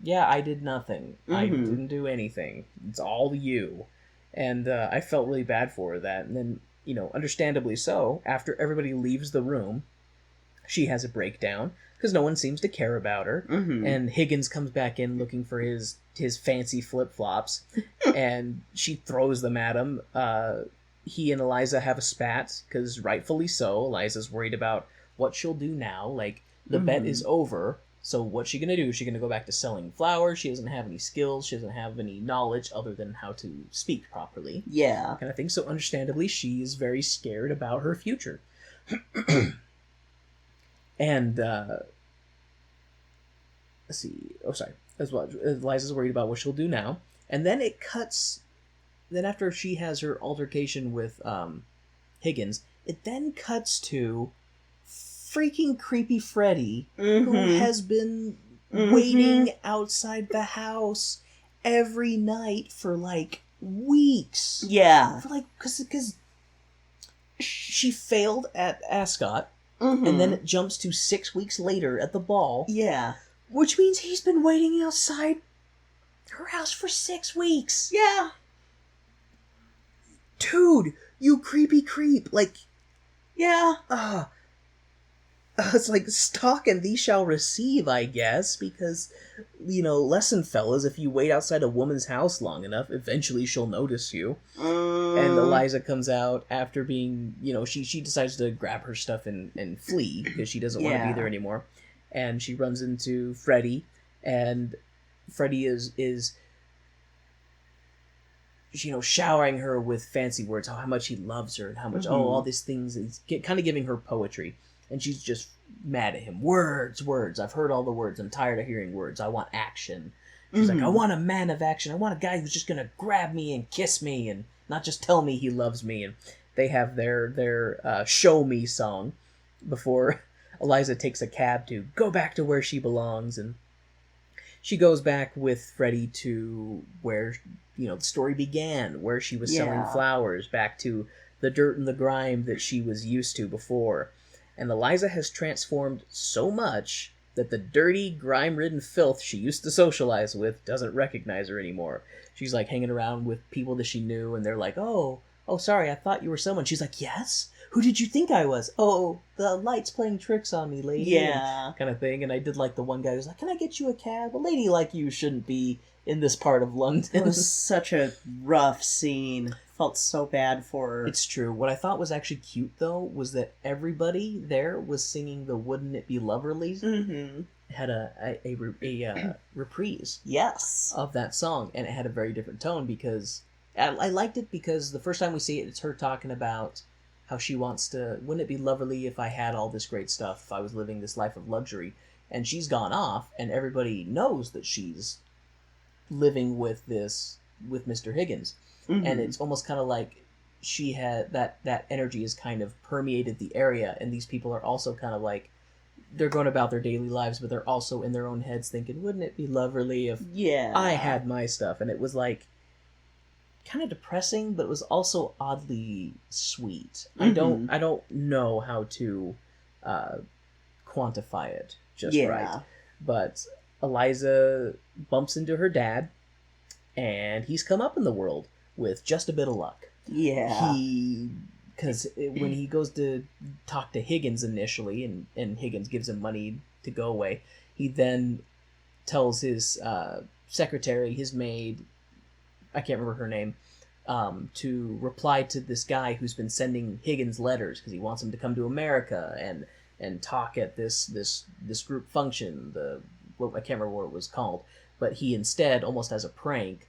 yeah, I did nothing. I didn't do anything. It's all you. And I felt really bad for her that. And then, understandably so, after everybody leaves the room, she has a breakdown because no one seems to care about her. And Higgins comes back in looking for his fancy flip-flops, and she throws them at him. He and Eliza have a spat because rightfully so. Eliza's worried about what she'll do now. Like, the bet is over. So what's she going to do? Is she going to go back to selling flowers? She doesn't have any skills. She doesn't have any knowledge other than how to speak properly. Yeah. And I think so understandably she is very scared about her future. And, let's see. Oh, sorry. As well, Eliza's worried about what she'll do now. And then it cuts... Then after she has her altercation with Higgins, it then cuts to freaking creepy Freddy, who has been waiting outside the house every night for like weeks. Yeah. For like, because she failed at Ascot, and then it jumps to 6 weeks later at the ball. Yeah. Which means he's been waiting outside her house for 6 weeks. Yeah. Dude, you creepy creep. Like, yeah. It's like, stalk and thee shall receive, I guess, because, lesson, fellas, if you wait outside a woman's house long enough, eventually she'll notice you. And Eliza comes out after being, she decides to grab her stuff and flee, because she doesn't want to be there anymore. And she runs into Freddy, and Freddy is showering her with fancy words, how much he loves her, and how much, all these things, is kind of giving her poetry. And she's just mad at him. Words. I've heard all the words. I'm tired of hearing words. I want action. She's like, I want a man of action. I want a guy who's just going to grab me and kiss me and not just tell me he loves me. And they have their show me song before Eliza takes a cab to go back to where she belongs. And she goes back with Freddie to where, the story began, where she was selling flowers, back to the dirt and the grime that she was used to before. And Eliza has transformed so much that the dirty, grime-ridden filth she used to socialize with doesn't recognize her anymore. She's, like, hanging around with people that she knew, and they're like, oh, sorry, I thought you were someone. She's like, yes? Who did you think I was? Oh, the light's playing tricks on me, lady. Yeah. Kind of thing. And I did like the one guy who's like, can I get you a cab? A lady like you shouldn't be in this part of London. It was such a rough scene. Felt so bad for her. It's true. What I thought was actually cute, though, was that everybody there was singing the Wouldn't It Be Loverly? Mm-hmm. Had a reprise Yes. of that song, and it had a very different tone because I liked it because the first time we see it, it's her talking about how she wants to, wouldn't it be lovely if I had all this great stuff, if I was living this life of luxury? And she's gone off, and everybody knows that she's living with Mr. Higgins. Mm-hmm. And it's almost kind of like she had that energy has kind of permeated the area, and these people are also kind of like, they're going about their daily lives, but they're also in their own heads thinking, wouldn't it be lovely if I had my stuff? And it was like kind of depressing, but it was also oddly sweet. Mm-hmm. I don't know how to quantify it just right. But Eliza bumps into her dad, and he's come up in the world with just a bit of luck. Yeah. Because when he goes to talk to Higgins initially, and Higgins gives him money to go away, he then tells his secretary, his maid, I can't remember her name, to reply to this guy who's been sending Higgins letters because he wants him to come to America and talk at this group function. I can't remember what it was called, but he instead, almost as a prank,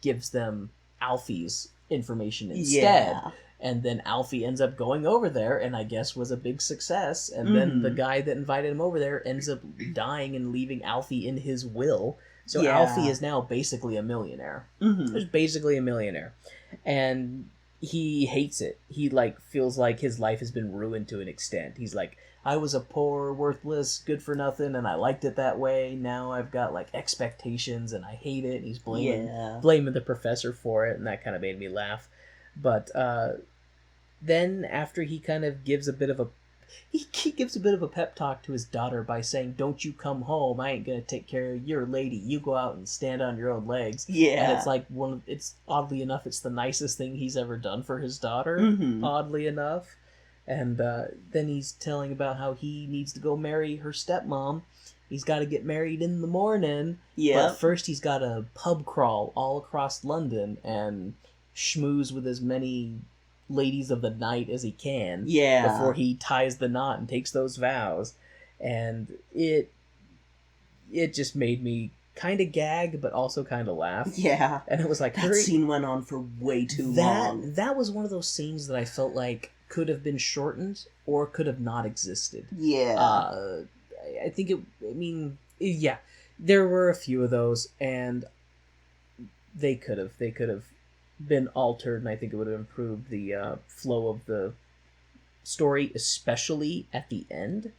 gives them Alfie's information instead. Yeah. And then Alfie ends up going over there, and I guess was a big success. And then the guy that invited him over there ends up dying and leaving Alfie in his will. So Alfie is now basically a millionaire. Mm-hmm. He's basically a millionaire. And he hates it. He, feels like his life has been ruined to an extent. He's like, I was a poor, worthless, good-for-nothing, and I liked it that way. Now I've got, expectations, and I hate it. And he's blaming the professor for it, and that kind of made me laugh. But then after he kind of gives a bit of a... He gives a bit of a pep talk to his daughter by saying, don't you come home. I ain't going to take care of your lady. You go out and stand on your own legs. Yeah. And it's oddly enough, it's the nicest thing he's ever done for his daughter, oddly enough. And then he's telling about how he needs to go marry her stepmom. He's got to get married in the morning. Yeah. But first he's got to pub crawl all across London and schmooze with as many ladies of the night as he can. Yeah. Before he ties the knot and takes those vows. And it just made me kind of gag, but also kind of laugh. Yeah. And it was like... That scene went on for way too long. That was one of those scenes that I felt like could have been shortened or could have not existed. Yeah. I think there were a few of those, and they could have been altered, and I think it would have improved the flow of the story, especially at the end.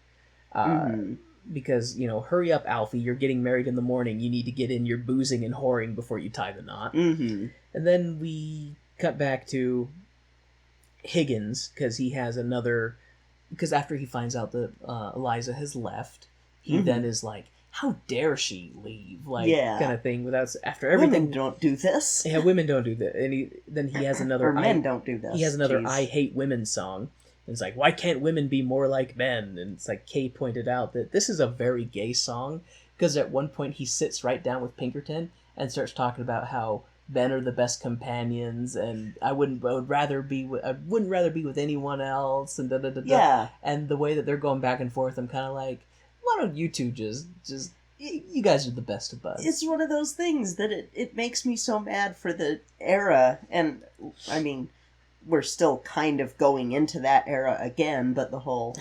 Because, hurry up, Alfie, you're getting married in the morning, you need to get in your boozing and whoring before you tie the knot. Mm-hmm. And then we cut back to Higgins, because he has another... Because after he finds out that Eliza has left, he then is like, how dare she leave? Kind of thing. After everything... Women don't do this. Yeah, women don't do that. And he has another... or men don't do this. He has another Jeez. I Hate Women song. And it's like, why can't women be more like men? And it's like, Kay pointed out that this is a very gay song, because at one point he sits right down with Pinkerton and starts talking about how men are the best companions, and I wouldn't rather be with anyone else, and Yeah. And the way that they're going back and forth, I'm kind of like, why don't you two just you guys are the best of buds. It's one of those things that it makes me so mad for the era, and I mean, we're still kind of going into that era again, but the whole,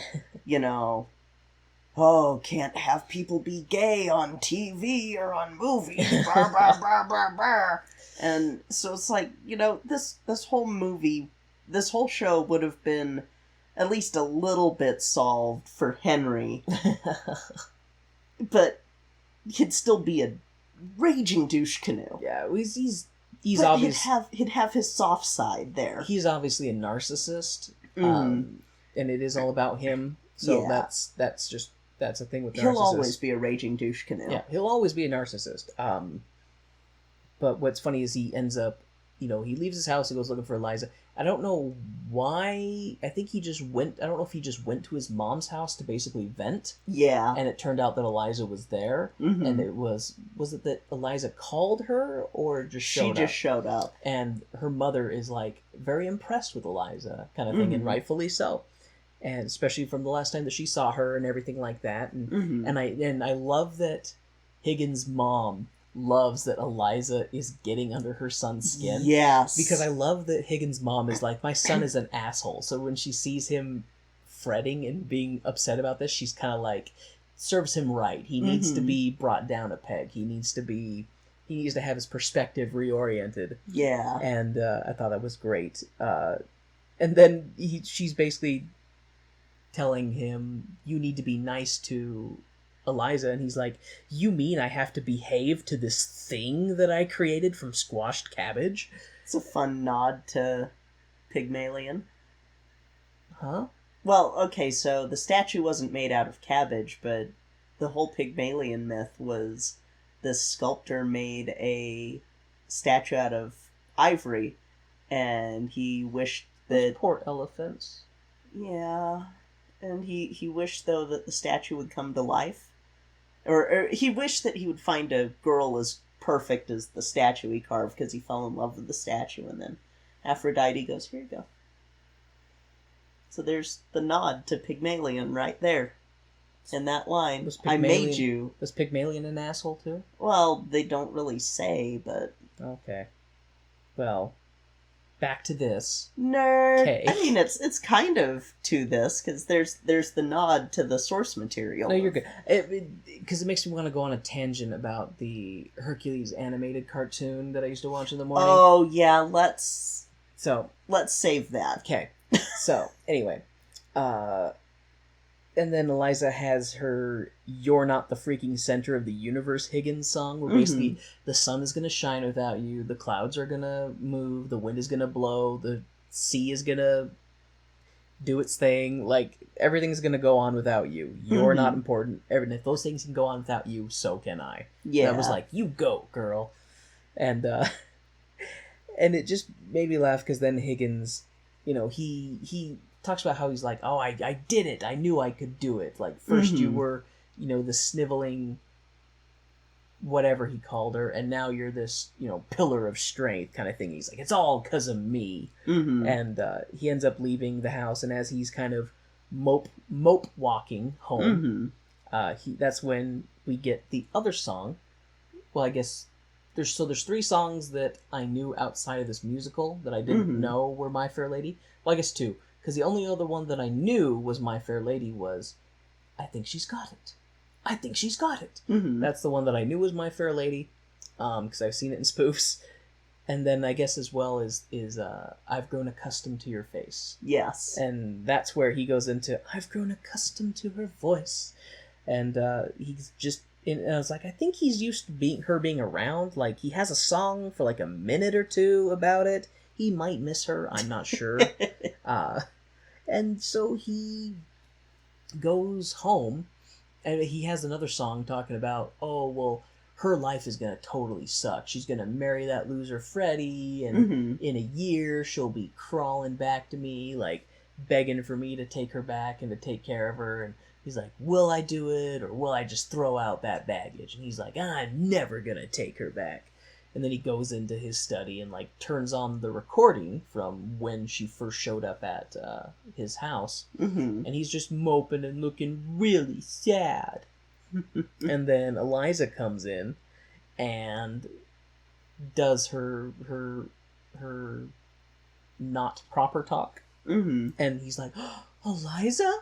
can't have people be gay on TV or on movies, blah, blah, blah, blah, blah. And so it's like, this whole movie, this whole show would have been at least a little bit solved for Henry. But he'd still be a raging douche canoe. Yeah, he's But obviously he'd have his soft side there. he's obviously a narcissist, and it is all about him. So Yeah. that's a thing with narcissists. He'll always be a raging douche canoe. Yeah, he'll always be a narcissist. But what's funny is he ends up, he leaves his house, he goes looking for Eliza. I don't know why. I think he just went. I don't know if he just went to his mom's house to basically vent. Yeah. And it turned out that Eliza was there, and it was it that Eliza called her or just showed up? She just showed up. And her mother is like very impressed with Eliza, kind of thing, and rightfully so. And especially from the last time that she saw her and everything like that. And I love that Higgins' mom loves that Eliza is getting under her son's skin. Yes. Because I love that Higgins' mom is like, my son is an asshole. So when she sees him fretting and being upset about this, she's kind of like, serves him right. He needs to be brought down a peg. He needs to have his perspective reoriented. Yeah. And I thought that was great. And then she's basically telling him, you need to be nice to Eliza, and he's like, you mean I have to behave to this thing that I created from squashed cabbage? It's a fun nod to Pygmalion. Huh? Well, okay, so the statue wasn't made out of cabbage, but the whole Pygmalion myth was this sculptor made a statue out of ivory, and he wished Those that... poor elephants. Yeah, and he wished, though, that the statue would come to life. Or he wished that he would find a girl as perfect as the statue he carved, because he fell in love with the statue, and then Aphrodite goes, here you go. So there's the nod to Pygmalion right there. In that line, I made you... Was Pygmalion an asshole, too? Well, they don't really say, but... Okay. Well, back to this. Nerd! Okay. I mean, it's kind of to this, because there's the nod to the source material. No, you're good. Because it makes me want to go on a tangent about the Hercules animated cartoon that I used to watch in the morning. Oh, yeah, let's save that. Okay. So, anyway. And then Eliza has her "You're Not the Freaking Center of the Universe" Higgins song, where basically the sun is going to shine without you, the clouds are going to move, the wind is going to blow, the sea is going to do its thing, like, everything's going to go on without you. You're not important. And if those things can go on without you, so can I. Yeah. And I was like, you go, girl. And, and it just made me laugh, because then Higgins, he talks about how he's like, oh, I did it. I knew I could do it. Like, first you were, the sniveling whatever he called her, and now you're this, pillar of strength kind of thing. He's like, it's all because of me. And he ends up leaving the house, and as he's kind of mope walking home, that's when we get the other song. Well, I guess there's 3 songs that I knew outside of this musical that I didn't know were My Fair Lady. Well, I guess 2. Because the only other one that I knew was My Fair Lady was I Think She's Got It. I Think She's Got It. That's the one that I knew was My Fair Lady, because I've seen it in spoofs. And then I guess as well is I've Grown Accustomed to Your Face. Yes. And that's where he goes into I've grown accustomed to her voice. And he's just... And I was like, I think he's used to her being around. Like, he has a song for like a minute or 2 about it. He might miss her. I'm not sure. And so he goes home, and he has another song talking about, oh, well, her life is going to totally suck. She's going to marry that loser Freddie, and in a year she'll be crawling back to me, like, begging for me to take her back and to take care of her. And he's like, will I do it, or will I just throw out that baggage? And he's like, I'm never going to take her back. And then he goes into his study and, like, turns on the recording from when she first showed up at his house. And he's just moping and looking really sad. And then Eliza comes in and does her not proper talk. And he's like, oh, Eliza?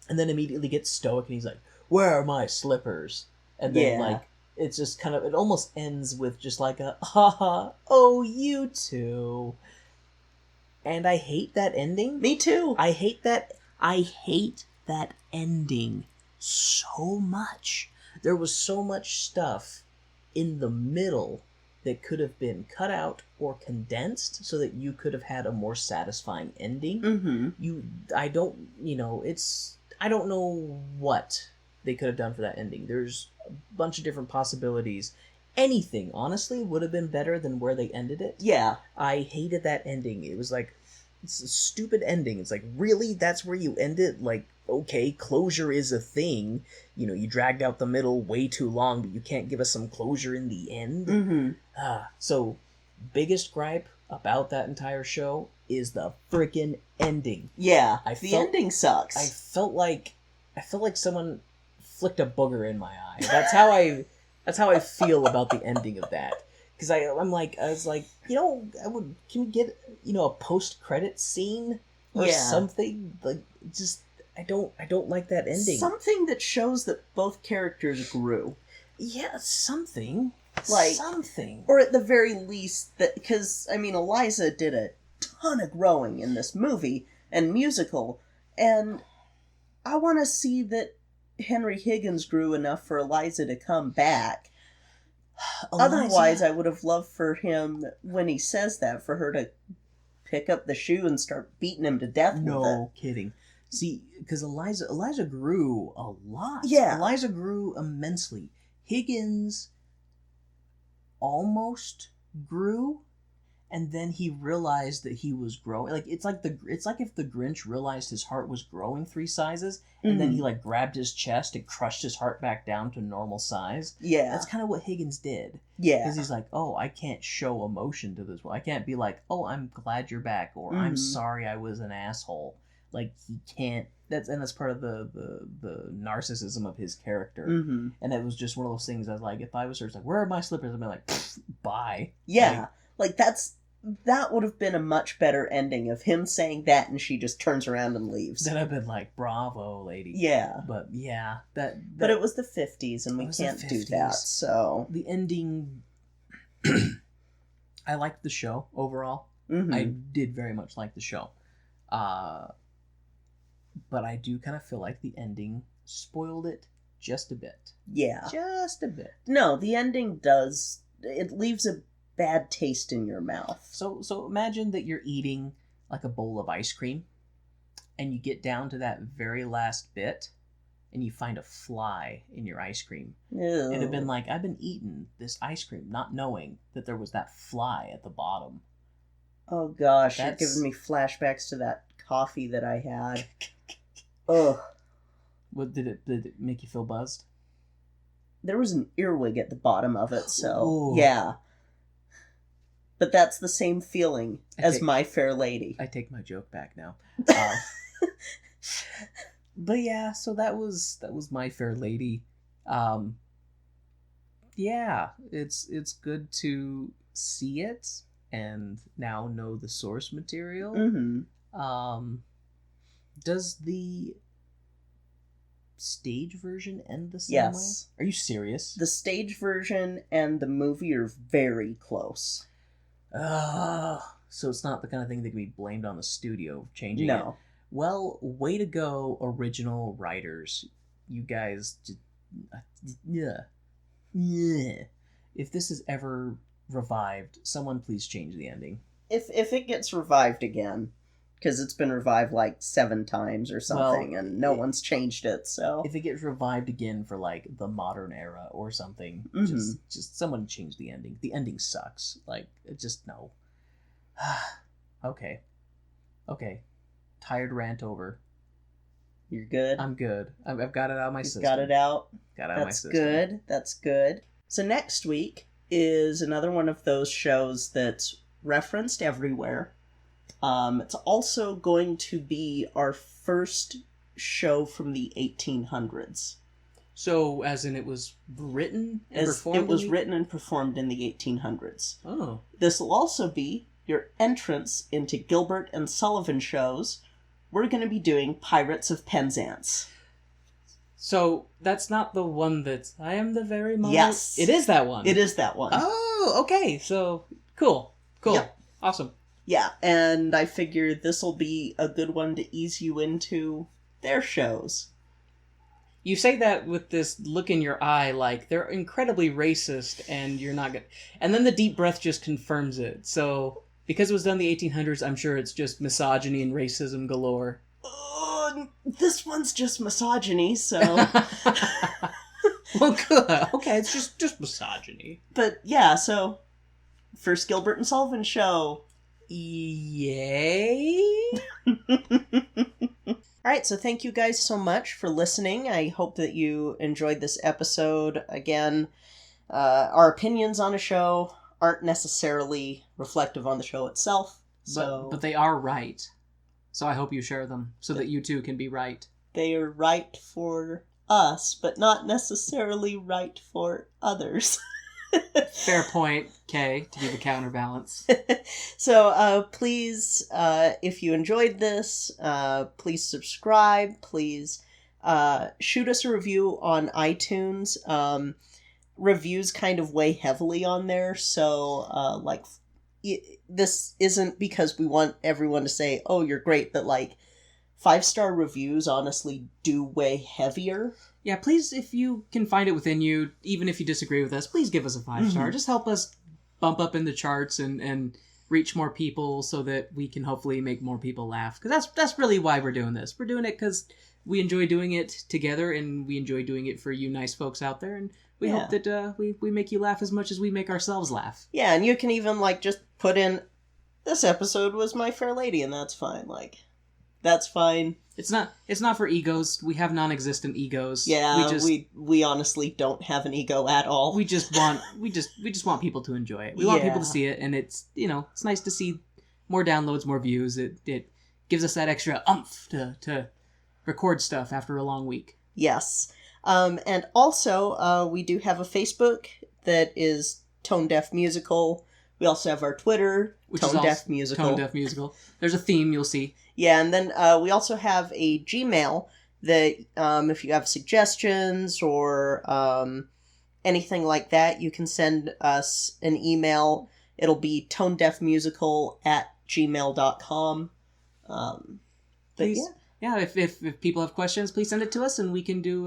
And then immediately gets stoic and he's like, where are my slippers? And then, like, it's just kind of, it almost ends with just like a, haha, oh, you too. And I hate that ending. Me too. I hate that ending so much. There was so much stuff in the middle that could have been cut out or condensed so that you could have had a more satisfying ending. Mm-hmm. I don't know what they could have done for that ending. There's a bunch of different possibilities. Anything, honestly, would have been better than where they ended it. Yeah. I hated that ending. It was like, it's a stupid ending. It's like, really? That's where you end it? Like, okay, closure is a thing. You know, you dragged out the middle way too long, but you can't give us some closure in the end? Mm-hmm. So, biggest gripe about that entire show is the freaking ending. Yeah, the ending sucks. I felt like someone flicked a booger in my eye. That's how I feel about the ending of that. Because I was like, you know, can we get, you know, a post-credit scene or something? Like, just, I don't like that ending. Something that shows that both characters grew. Yeah, something. Like, something. Or at the very least, that, because, I mean, Eliza did a ton of growing in this movie and musical, and I want to see that Henry Higgins grew enough for Eliza to come back. Otherwise, I would have loved for him, when he says that, for her to pick up the shoe and start beating him to death with it. No kidding. See, because Eliza grew a lot. Yeah. Eliza grew immensely. Higgins almost grew, and then he realized that he was growing. Like, it's like if the Grinch realized his heart was growing 3 sizes, and then he like grabbed his chest and crushed his heart back down to normal size. Yeah. That's kind of what Higgins did. Yeah. Because he's like, oh, I can't show emotion to this. I can't be like, oh, I'm glad you're back, or I'm sorry I was an asshole. Like, he can't. That's part of the narcissism of his character. Mm-hmm. And it was just one of those things. I was like, if I was her, it's like, where are my slippers? I'd be like, bye. Yeah. Like that would have been a much better ending of him saying that and she just turns around and leaves. Then I've been like, bravo, lady. Yeah. But yeah, that but it was the 50s and we can't do that, so. The ending, I liked the show overall. Mm-hmm. I did very much like the show. But I do kind of feel like the ending spoiled it just a bit. Yeah. Just a bit. No, the ending does. It leaves a bad taste in your mouth. So imagine that you're eating like a bowl of ice cream, and you get down to that very last bit, and you find a fly in your ice cream. Ew. It'd have been like, I've been eating this ice cream, not knowing that there was that fly at the bottom. Oh gosh, you're giving me flashbacks to that coffee that I had. Ugh. What did it make you feel buzzed? There was an earwig at the bottom of it, so Ooh. yeah. But that's the same feeling as My Fair Lady. I take my joke back now. But yeah, so that was My Fair Lady. Yeah, it's good to see it and now know the source material. Mm-hmm. Does the stage version end the same Yes. way? Are you serious? The stage version and the movie are very close. So it's not the kind of thing that can be blamed on the studio changing it. No. Well, way to go, original writers. You guys just... Yeah. If this is ever revived, someone please change the ending. If it gets revived again, because it's been revived like 7 times or something, and no one's changed it, so... If it gets revived again for, like, the modern era or something, just someone change the ending. The ending sucks. Like, just no. Okay. Tired rant over. You're good? I'm good. I've got it out of my system. Got it out? Got it out of my system. That's good. So next week is another one of those shows that's referenced everywhere. It's also going to be our first show from the 1800s. So, as in it was written and performed? It was written and performed in the 1800s. Oh. This will also be your entrance into Gilbert and Sullivan shows. We're going to be doing Pirates of Penzance. So, that's not the one that's... I am the very moment... Yes. It is that one. It is that one. Oh, okay. So, cool. Yep. Awesome. Yeah, and I figure this will be a good one to ease you into their shows. You say that with this look in your eye, like they're incredibly racist, and you're not gonna. And then the deep breath just confirms it. So because it was done in the 1800s, I'm sure it's just misogyny and racism galore. This one's just misogyny, so. Well, good. Okay, it's just misogyny. But yeah, so first Gilbert and Sullivan show. Yay! Alright, so thank you guys so much for listening. I hope that you enjoyed this episode. Again, our opinions on a show aren't necessarily reflective on the show itself. But they are right. So I hope you share them, so that you too can be right. They are right for us, but not necessarily right for others. Fair point, Kay, to give a counterbalance. So please, if you enjoyed this, please subscribe. Please shoot us a review on iTunes. Reviews kind of weigh heavily on there, so this isn't because we want everyone to say, oh, you're great, but 5-star reviews honestly do weigh heavier. Yeah, please, if you can find it within you, even if you disagree with us, please give us a 5-star. Just help us bump up in the charts and reach more people so that we can hopefully make more people laugh. Because that's really why we're doing this. We're doing it because we enjoy doing it together, and we enjoy doing it for you nice folks out there, and we hope that we make you laugh as much as we make ourselves laugh. Yeah, and you can even just put in, this episode was My Fair Lady, and that's fine. That's fine. It's not for egos. We have non-existent egos. Yeah, we honestly don't have an ego at all. We just want people to enjoy it. We want people to see it, and it's it's nice to see more downloads, more views. It gives us that extra oomph to record stuff after a long week. Yes. And also, we do have a Facebook that is Tone Deaf Musical. We also have our Twitter, Tone Deaf Musical. Tone Deaf Musical. There's a theme you'll see. Yeah, and then we also have a Gmail that if you have suggestions or anything like that, you can send us an email. It'll be tonedeafmusical@gmail.com. Please. Yeah, if people have questions, please send it to us, and we can do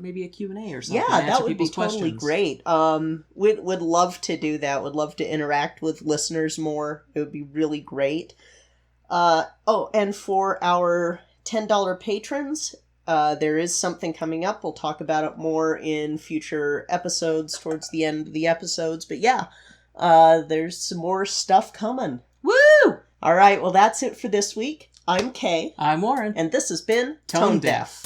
maybe a Q&A or something. Yeah, that would be totally great. Would love to do that. Would love to interact with listeners more. It would be really great. And for our $10 patrons, there is something coming up. We'll talk about it more in future episodes towards the end of the episodes. But yeah, there's some more stuff coming. Woo! All right, well, that's it for this week. I'm Kay. I'm Warren. And this has been Tone Deaf.